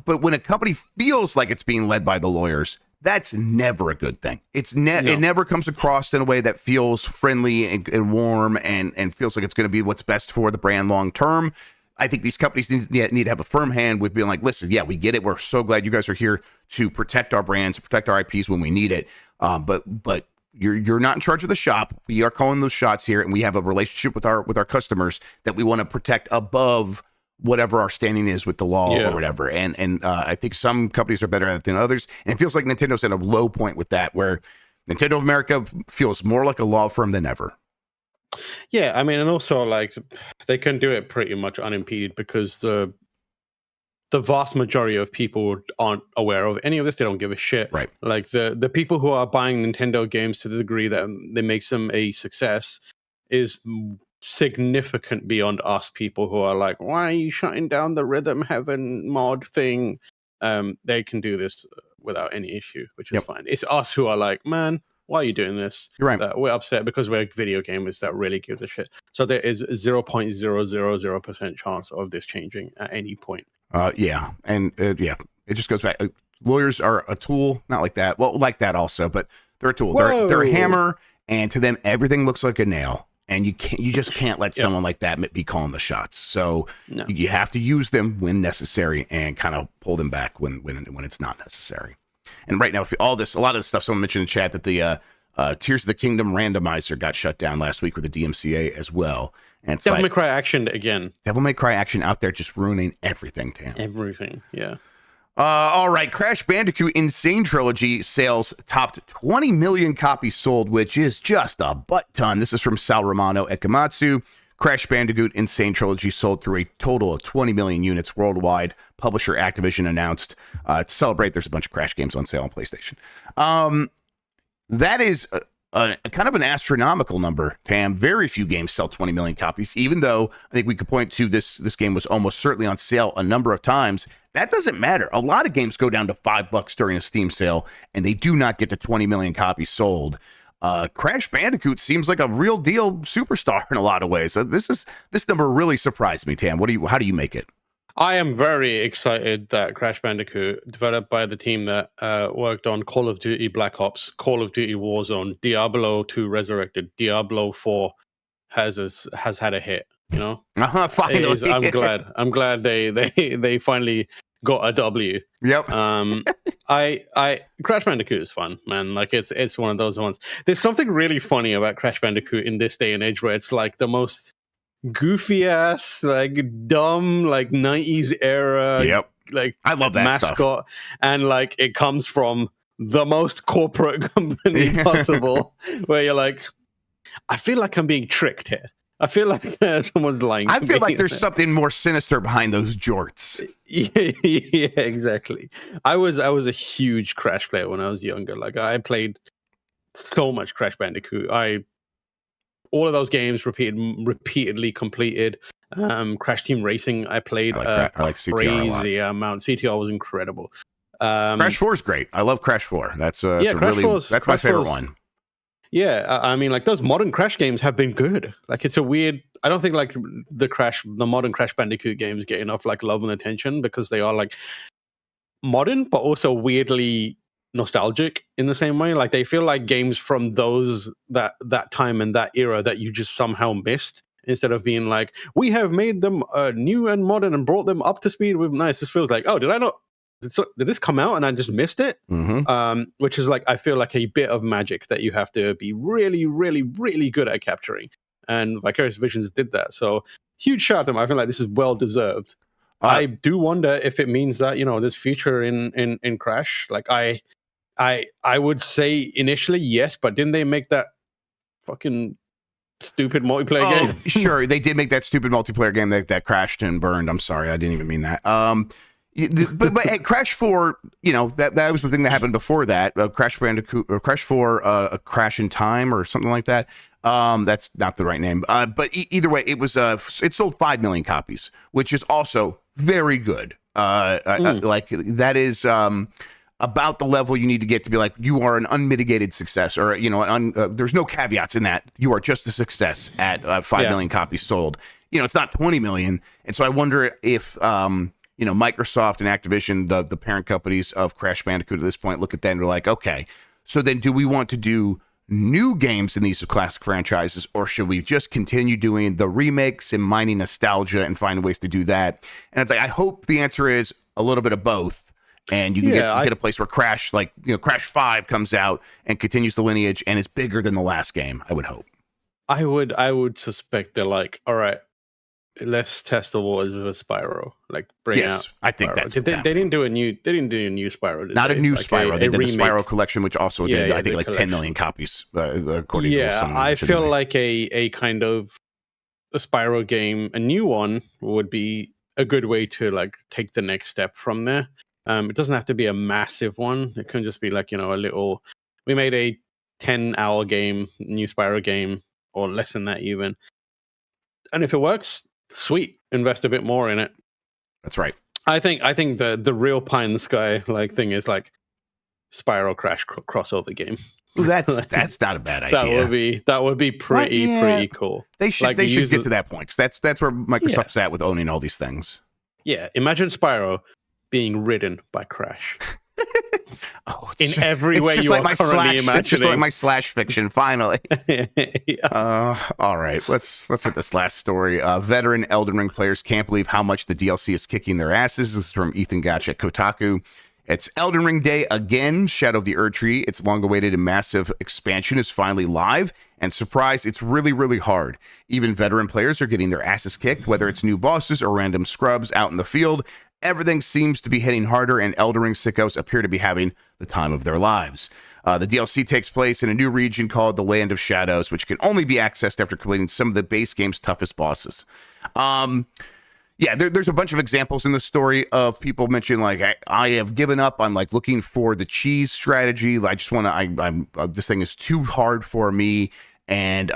But when a company feels like it's being led by the lawyers, that's never a good thing. It never comes across in a way that feels friendly and warm and feels like it's going to be what's best for the brand long term. I think these companies need to have a firm hand with being like, listen, yeah, we get it. We're so glad you guys are here to protect our brands, protect our IPs when we need it. But you're not in charge of the shop. We are calling those shots here, and we have a relationship with our customers that we want to protect above whatever our standing is with the law or whatever. And I think some companies are better at it than others. And it feels like Nintendo's at a low point with that, where Nintendo of America feels more like a law firm than ever. Yeah, I mean, and also, like, they can do it pretty much unimpeded, because the vast majority of people aren't aware of any of this. They don't give a shit. Right. Like, the people who are buying Nintendo games to the degree that they makes them a success is significant beyond us people who are like, why are you shutting down the Rhythm Heaven mod thing? They can do this without any issue, which is fine. It's us who are like, man, why are you doing this? You're right. We're upset because we're video gamers that really give a shit. So there is 0.000% chance of this changing at any point. It just goes back. Lawyers are a tool, not like that. Well, like that also, but they're a tool. They're a hammer, and to them, everything looks like a nail. And you just can't let someone like that be calling the shots. So you have to use them when necessary, and kind of pull them back when it's not necessary. And right now, a lot of the stuff, someone mentioned in the chat that the Tears of the Kingdom randomizer got shut down last week with the DMCA as well. And Devil May Cry Action again. Devil May Cry Action out there just ruining everything, Tam. Everything, yeah. All right, Crash Bandicoot Insane Trilogy sales topped 20 million copies sold, which is just a butt ton. This is from Sal Romano at Gamatsu. Crash Bandicoot Insane Trilogy sold through a total of 20 million units worldwide. Publisher Activision announced to celebrate. There's a bunch of Crash games on sale on PlayStation. That is a kind of an astronomical number, Tam. Very few games sell 20 million copies, even though I think we could point to this game was almost certainly on sale a number of times. That doesn't matter. A lot of games go down to $5 during a Steam sale, and they do not get to 20 million copies sold. Crash Bandicoot seems like a real deal superstar in a lot of ways. This number really surprised me, Tam. How do you make it? I am very excited that Crash Bandicoot, developed by the team that worked on Call of Duty Black Ops, Call of Duty Warzone, Diablo 2 Resurrected, Diablo 4 has had a hit. You know, Finally, I'm glad they finally got a W. Yep. Crash Bandicoot is fun, man. Like it's one of those ones. There's something really funny about Crash Bandicoot in this day and age where it's like the most goofy ass, like dumb, like 90s era. Yep. Like I love that mascot, stuff. and like it comes from the most corporate company possible. Where you're like, I feel like I'm being tricked here. I feel like someone's lying. I feel like there's something more sinister behind those jorts. Yeah, exactly. I was a huge Crash player when I was younger. Like I played so much Crash Bandicoot. All of those games repeatedly completed. Crash Team Racing, I played I like CTR crazy amount. CTR was incredible. Crash 4 is great. I love Crash 4. That's Crash my favorite one. Yeah, I mean, like those modern Crash games have been good. Like it's a weird. I don't think like the modern Crash Bandicoot games get enough like love and attention because they are like modern, but also weirdly nostalgic in the same way. Like they feel like games from that time and that era that you just somehow missed. Instead of being like, we have made them new and modern and brought them up to speed with nice. This feels like, oh, did I not? Did this come out and I just missed it? Mm-hmm. Which is like, I feel like a bit of magic that you have to be really, really, really good at capturing. And Vicarious Visions did that. So huge shout out to them. I feel like this is well deserved. I do wonder if it means that, you know, there's future in Crash. Like I would say initially yes, but didn't they make that fucking stupid multiplayer game? Sure, they did make that stupid multiplayer game that crashed and burned. I'm sorry, I didn't even mean that. But at Crash 4, you know, that was the thing that happened before that. Crash Bandicoot or Crash 4, a Crash in Time or something like that. That's not the right name. But either way, it sold 5 million copies, which is also very good. Like that is about the level you need to get to be like you are an unmitigated success, or you know, there's no caveats in that. You are just a success at 5 million copies sold. You know, it's not 20 million, and so I wonder if you know, Microsoft and Activision, the parent companies of Crash Bandicoot at this point, look at that and they're like, okay, so then do we want to do new games in these classic franchises, or should we just continue doing the remakes and mining nostalgia and find ways to do that? And it's like, I hope the answer is a little bit of both, and you can get a place where Crash, like, you know, Crash 5 comes out and continues the lineage and is bigger than the last game. I would hope. I would suspect they're like, all right, let's test the waters with a Spyro. Like bring out. I think Spyro. That's they didn't do a new Spyro. Not a new Spyro. They did remake. The Spyro collection, which also did I think like collection. 10 million copies according to some. I feel like a kind of a Spyro game, a new one would be a good way to like take the next step from there. It doesn't have to be a massive one. It can just be like, you know, a little. We made a 10-hour game, new Spyro game, or less than that even. And if it works, sweet, invest a bit more in it. That's right. I think the real pie in the sky like thing is like Spyro Crash crossover game. That's not a bad idea. That would be pretty cool. They should get to that point, because that's where Microsoft's at with owning all these things. Yeah, imagine Spyro being ridden by Crash. In every way you are currently imagining. It's just like my slash fiction, finally. All right, let's hit this last story. Veteran Elden Ring players can't believe how much the DLC is kicking their asses. This is from Ethan Gotch at Kotaku. It's Elden Ring Day again. Shadow of the Erdtree, its long-awaited and massive expansion, is finally live. And surprise, it's really, really hard. Even veteran players are getting their asses kicked, whether it's new bosses or random scrubs out in the field. Everything seems to be hitting harder, and Elden Ring sickos appear to be having the time of their lives. The DLC takes place in a new region called the Land of Shadows, which can only be accessed after completing some of the base game's toughest bosses. There's a bunch of examples in the story of people mentioning, like, I have given up on, like, looking for the cheese strategy. I just want to, this thing is too hard for me. And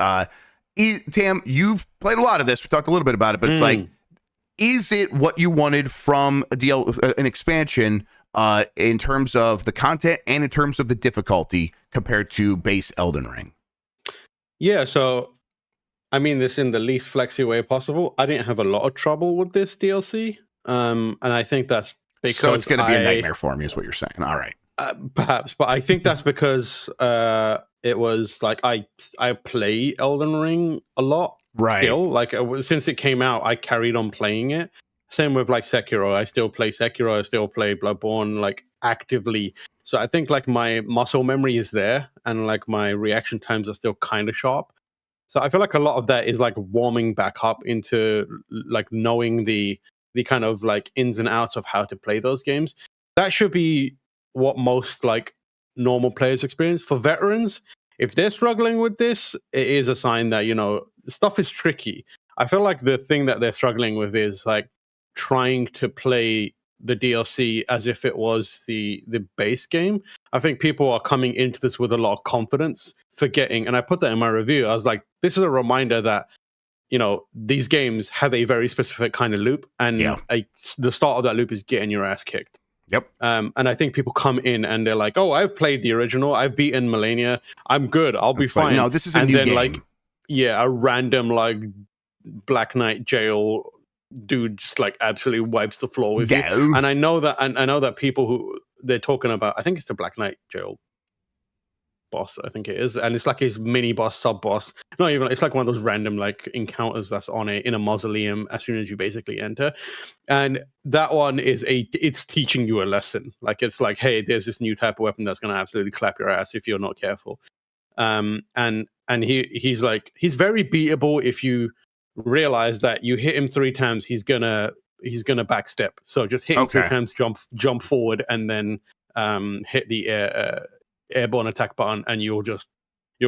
Tam, you've played a lot of this. We talked a little bit about it, but it's like, is it what you wanted from an expansion in terms of the content and in terms of the difficulty compared to base Elden Ring? Yeah, so I mean this in the least flexy way possible. I didn't have a lot of trouble with this DLC, and I think that's So it's because going to be a nightmare for me, is what you're saying. All right. perhaps, but I think that's because it was like I play Elden Ring a lot Right. still. Like since it came out, I carried on playing it. Same with like Sekiro. I still play Sekiro. I still play Bloodborne like actively. So I think like my muscle memory is there, and like my reaction times are still kind of sharp. So I feel like a lot of that is like warming back up into like knowing the kind of like ins and outs of how to play those games. That should be what most like normal players experience. For veterans, if they're struggling with this, it is a sign that, you know, stuff is tricky. I feel like the thing that they're struggling with is like trying to play the DLC as if it was the base game. I think people are coming into this with a lot of confidence, forgetting, and I put that in my review. I was like, this is a reminder that, you know, these games have a very specific kind of loop, and the start of that loop is getting your ass kicked. Yep. And I think people come in and they're like, "Oh, I've played the original. I've beaten Millennia. I'm good. I'll be fine." No, this is a new game. Like, yeah, a random like Black Knight jail dude just like absolutely wipes the floor with you. And I know that, and I know that people who they're talking about, I think it's the Black Knight jail boss, I think it is, and it's like his mini boss, sub boss. Not even, it's like one of those random like encounters that's on in a mausoleum as soon as you basically enter. And that one is it's teaching you a lesson. Like it's like, hey, there's this new type of weapon that's going to absolutely clap your ass if you're not careful. And he's like, he's very beatable if you realize that you hit him 3 times, he's gonna backstep. So just hit him 3 times, jump forward, and then hit the airborne attack button, and you'll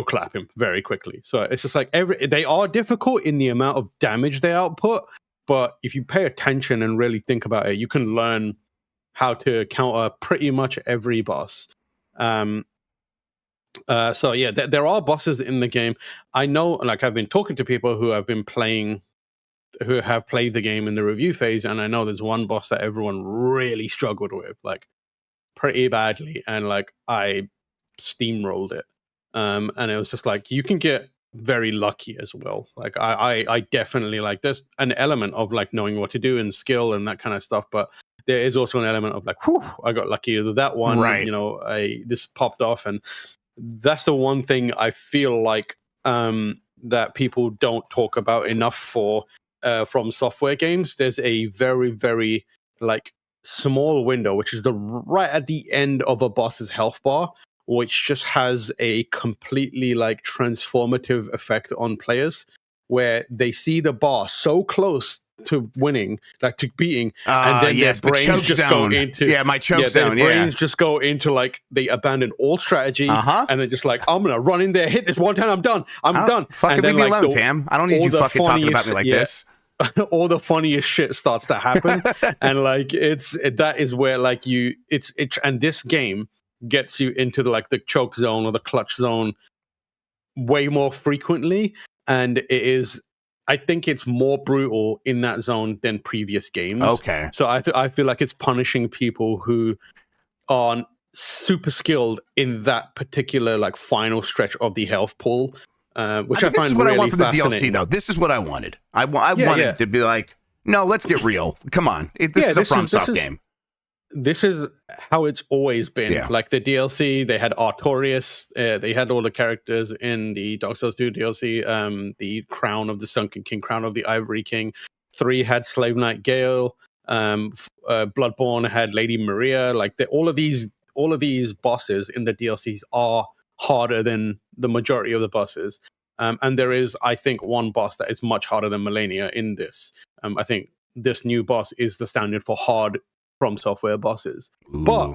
clap him very quickly. So it's just like they are difficult in the amount of damage they output, but if you pay attention and really think about it, you can learn how to counter pretty much every boss. So yeah, there are bosses in the game. I know, like I've been talking to people who have played the game in the review phase, and I know there's one boss that everyone really struggled with, like pretty badly, and like I steamrolled it. And it was just like, you can get very lucky as well. Like I definitely, like, there's an element of like knowing what to do and skill and that kind of stuff, but there is also an element of like, whew, I got lucky with that one, right? You know, this popped off, and that's the one thing I feel like that people don't talk about enough from software games. There's a very, very like small window, which is right at the end of a boss's health bar, which just has a completely like transformative effect on players, where they see the boss so close to winning, like to beating, and then their brains just go into my choke zone. Their brains just go into like, they abandon all strategy, and they're just like, I'm gonna run in there, hit this one time, I'm done. Fucking leave me alone, Tam. I don't need you fucking talking about me like this. All the funniest shit starts to happen, and like that is where like and this game gets you into the choke zone or the clutch zone way more frequently, and it is, I think it's more brutal in that zone than previous games. Okay. So I feel like it's punishing people who are super skilled in that particular like final stretch of the health pool, which I find really fascinating. This is what I want from the DLC, though. This is what I wanted. I wanted to be like, no, let's get real. Come on. This is a FromSoft game. This is how it's always been. Yeah. Like the DLC, they had Artorias, they had all the characters in the Dark Souls 2 DLC, the Crown of the Sunken King, Crown of the Ivory King. 3 had Slave Knight Gale, Bloodborne had Lady Maria. Like all of these bosses in the DLCs are harder than the majority of the bosses. And there is, I think, one boss that is much harder than Millennia in this. I think this new boss is the standard for hard From Software bosses. Ooh. But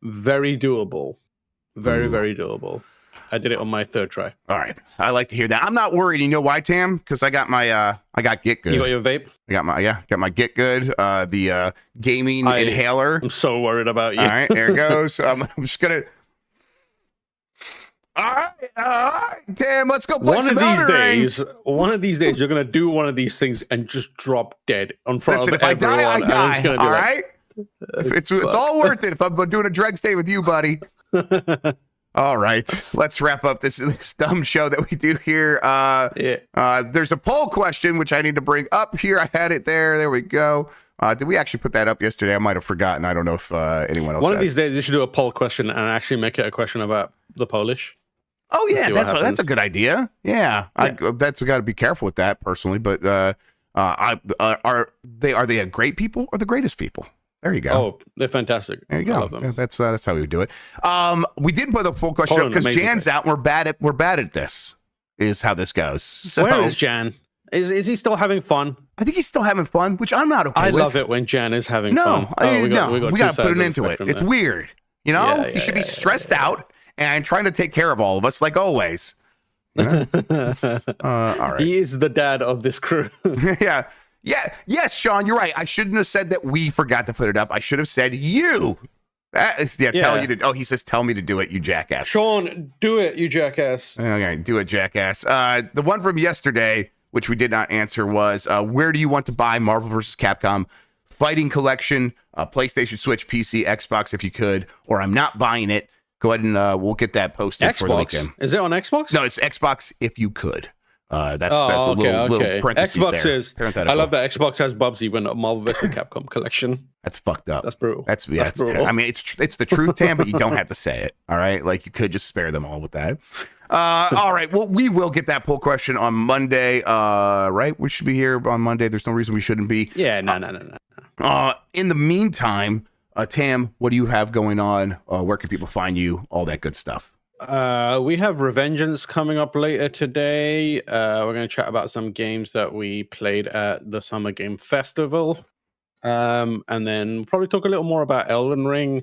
very doable. Very, very doable. I did it on my 3rd try. All right. I like to hear that. I'm not worried. You know why, Tam? Because I got my I got Get Good. You got your vape? I got my Get Good, the gaming inhaler. I'm so worried about you. All right, there it goes. I'm just gonna. All right, Tam, let's go play some Elden Ring. One of these days, you're gonna do one of these things and just drop dead in front of everyone. I die. It's gonna be all right. It's all worth it if I'm doing a Dregs day with you, buddy. All right, let's wrap up this dumb show that we do here. There's a poll question which I need to bring up here. I had it there. There we go. Did we actually put that up yesterday? I might have forgotten. I don't know if anyone else. One of these days, you should do a poll question and actually make it a question about the Polish. Oh yeah, that's a good idea. Yeah. We got to be careful with that personally. But are they a great people or the greatest people? There you go. Oh, they're fantastic. There you go. I love them. That's how we do it. We didn't put the full question up because Jan's out. We're bad at this. Is how this goes. So, where is Jan? Is he still having fun? I think he's still having fun, which I'm not okay with. I love it when Jan is having fun. We got to put it into it. It's weird. You know, he should be stressed out and trying to take care of all of us, like always. You know? All right. He is the dad of this crew. Yeah. Yes, Sean, you're right. I shouldn't have said that we forgot to put it up. I should have said you. Tell you to. Oh, he says, tell me to do it, you jackass. Sean, do it, you jackass. Okay, do it, jackass. The one from yesterday, which we did not answer, was where do you want to buy Marvel vs. Capcom Fighting Collection, PlayStation, Switch, PC, Xbox, if you could, or I'm not buying it. Go ahead and we'll get that posted for the weekend. Is it on Xbox? No, it's Xbox if you could. That's a little parentheses Xbox there. is. I love that Xbox has Bubsy when a Marvel vs. Capcom collection. That's fucked up. That's brutal. That's brutal. I mean, it's the truth, Tam, but you don't have to say it. All right, like you could just spare them all with that. All right. Well, we will get that poll question on Monday. Right? We should be here on Monday. There's no reason we shouldn't be. Yeah. No. In the meantime, Tam, what do you have going on? Where can people find you? All that good stuff. We have Revengeance coming up later today. We're going to chat about some games that we played at the Summer Game Festival. And then we'll probably talk a little more about Elden Ring.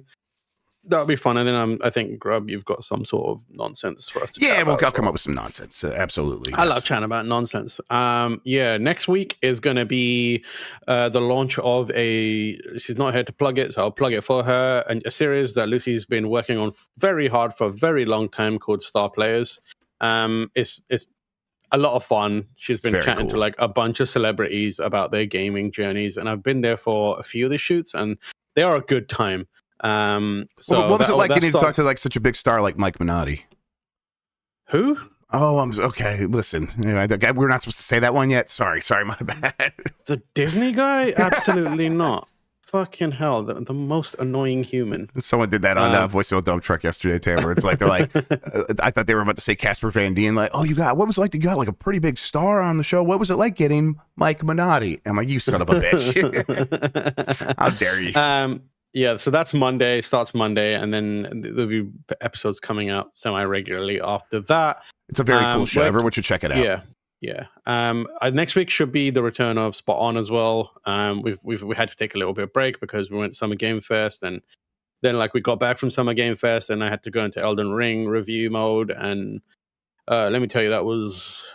That'll be fun. And then I think, Grubb, you've got some sort of nonsense for us to chat about. I'll come up with some nonsense. Absolutely. I love chatting about nonsense. Next week is going to be the launch of she's not here to plug it, so I'll plug it for her, and a series that Lucy's been working on very hard for a very long time called Star Players. It's a lot of fun. She's been chatting to like a bunch of celebrities about their gaming journeys, and I've been there for a few of the shoots, and they are a good time. What was it like getting to talk to like such a big star like Mike Minotti? Who? Oh, I'm okay. Listen, we're not supposed to say that one yet. Sorry, my bad. The Disney guy? Absolutely not. Fucking hell, the most annoying human. Someone did that on Voice of a Dump Truck yesterday, Taylor. It's like they're like, I thought they were about to say Casper Van Dien. Like, oh, what was it like? You got like a pretty big star on the show. What was it like getting Mike Minotti? I'm like, you son of a bitch! How dare you? Yeah, so that's Monday, starts Monday, and then there'll be episodes coming out semi-regularly after that. It's a very cool show. Everyone should check it out. Yeah. Next week should be the return of Spot On as well. We had to take a little bit of break because we went to Summer Game Fest, and then like we got back from Summer Game Fest, and I had to go into Elden Ring review mode, and let me tell you,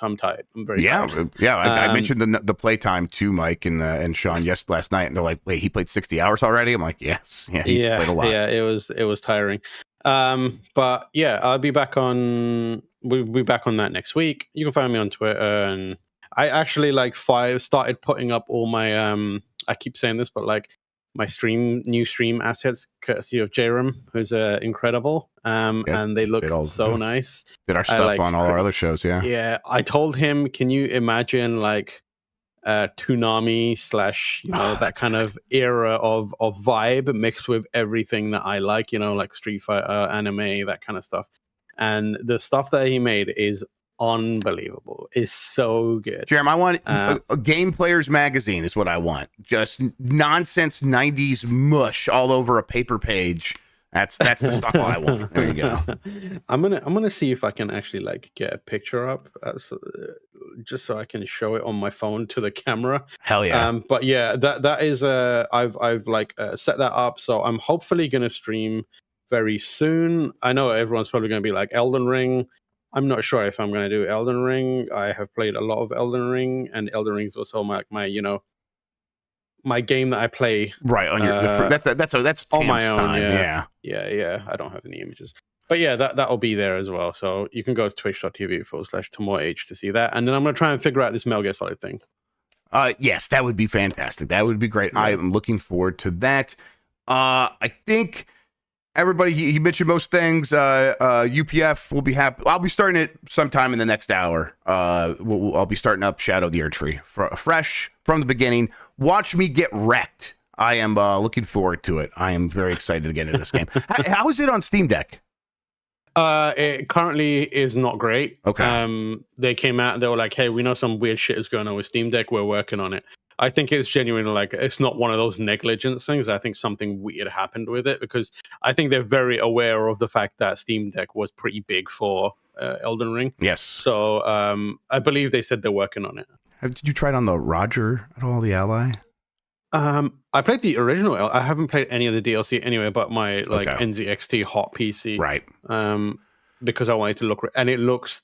I'm tired. I'm very tired. I mentioned the playtime to Mike and Sean last night, and they're like, "Wait, he played 60 hours already?" I'm like, "Yes, he's played a lot." Yeah, it was tiring. But yeah, I'll be back on. We'll be back on that next week. You can find me on Twitter, and I actually started putting up all my I keep saying this, but like my new stream assets courtesy of Jerem, who's incredible. And they look so nice. Did our stuff on all our other shows, Yeah, I told him, can you imagine like Toonami / that kind of era of vibe mixed with everything that I like, like Street Fighter, anime, that kind of stuff. And the stuff that he made is unbelievable. It's so good. Jeremy, I want a Game Players magazine is what I want. Just nonsense 90s mush all over a paper page. That's the stuff I want. There you go. I'm gonna see if I can actually like get a picture up, just so I can show it on my phone to the camera. Hell yeah. But yeah, that is I've set that up, so I'm hopefully gonna stream very soon. I know everyone's probably gonna be like Elden Ring. I'm not sure if I'm going to do Elden Ring. I have played a lot of Elden Ring, and Elden Ring is also my my game that I play. Right on your that's on my own. Time. Yeah. I don't have any images, but yeah, that'll be there as well. So you can go to twitch.tv/TamoorH to see that, and then I'm going to try and figure out this Metal Gear Solid thing. Yes, that would be fantastic. That would be great. Yeah. I am looking forward to that. I think everybody, he mentioned most things. UPF will be happy. I'll be starting it sometime in the next hour. I'll be starting up Shadow of the Erdtree fresh from the beginning. Watch me get wrecked. I am looking forward to it. I am very excited to get into this game. How is it on Steam Deck? It currently is not great. Okay. They came out and they were like, hey, we know some weird shit is going on with Steam Deck. We're working on it. I think it's genuinely like, it's not one of those negligent things. I think something weird happened with it, because I think they're very aware of the fact that Steam Deck was pretty big for Elden Ring. Yes. So I believe they said they're working on it. Did you try it on the Roger at all, the Ally? I played the original. I haven't played any of the DLC anyway, but my NZXT hot PC. Right. Because I wanted to look, and it looks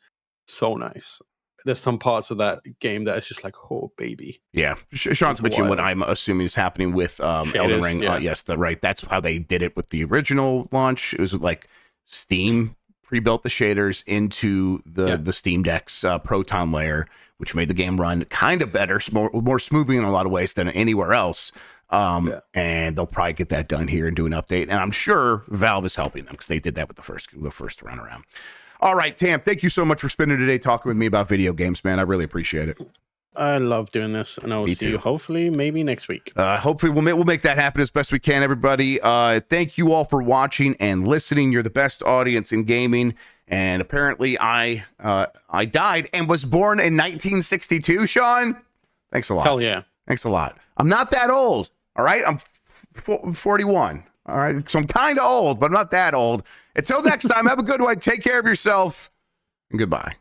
so nice. There's some parts of that game that is just like, oh baby. Yeah, Sean's mentioning what I'm assuming is happening with Elden Ring. Yeah. Yes, that's how they did it with the original launch. It was like Steam pre-built the shaders into the Steam Deck's Proton layer, which made the game run kind of better, more smoothly in a lot of ways than anywhere else. And they'll probably get that done here and do an update. And I'm sure Valve is helping them because they did that with the first run around. All right, Tam, thank you so much for spending today talking with me about video games, man. I really appreciate it. I love doing this, and I will see you hopefully maybe next week. Hopefully we'll make that happen as best we can, everybody. Thank you all for watching and listening. You're the best audience in gaming. And apparently I died and was born in 1962, Sean. Thanks a lot. Hell yeah. Thanks a lot. I'm not that old. All right. I'm 41. All right. So I'm kind of old, but I'm not that old. Until next time, have a good one. Take care of yourself, and goodbye.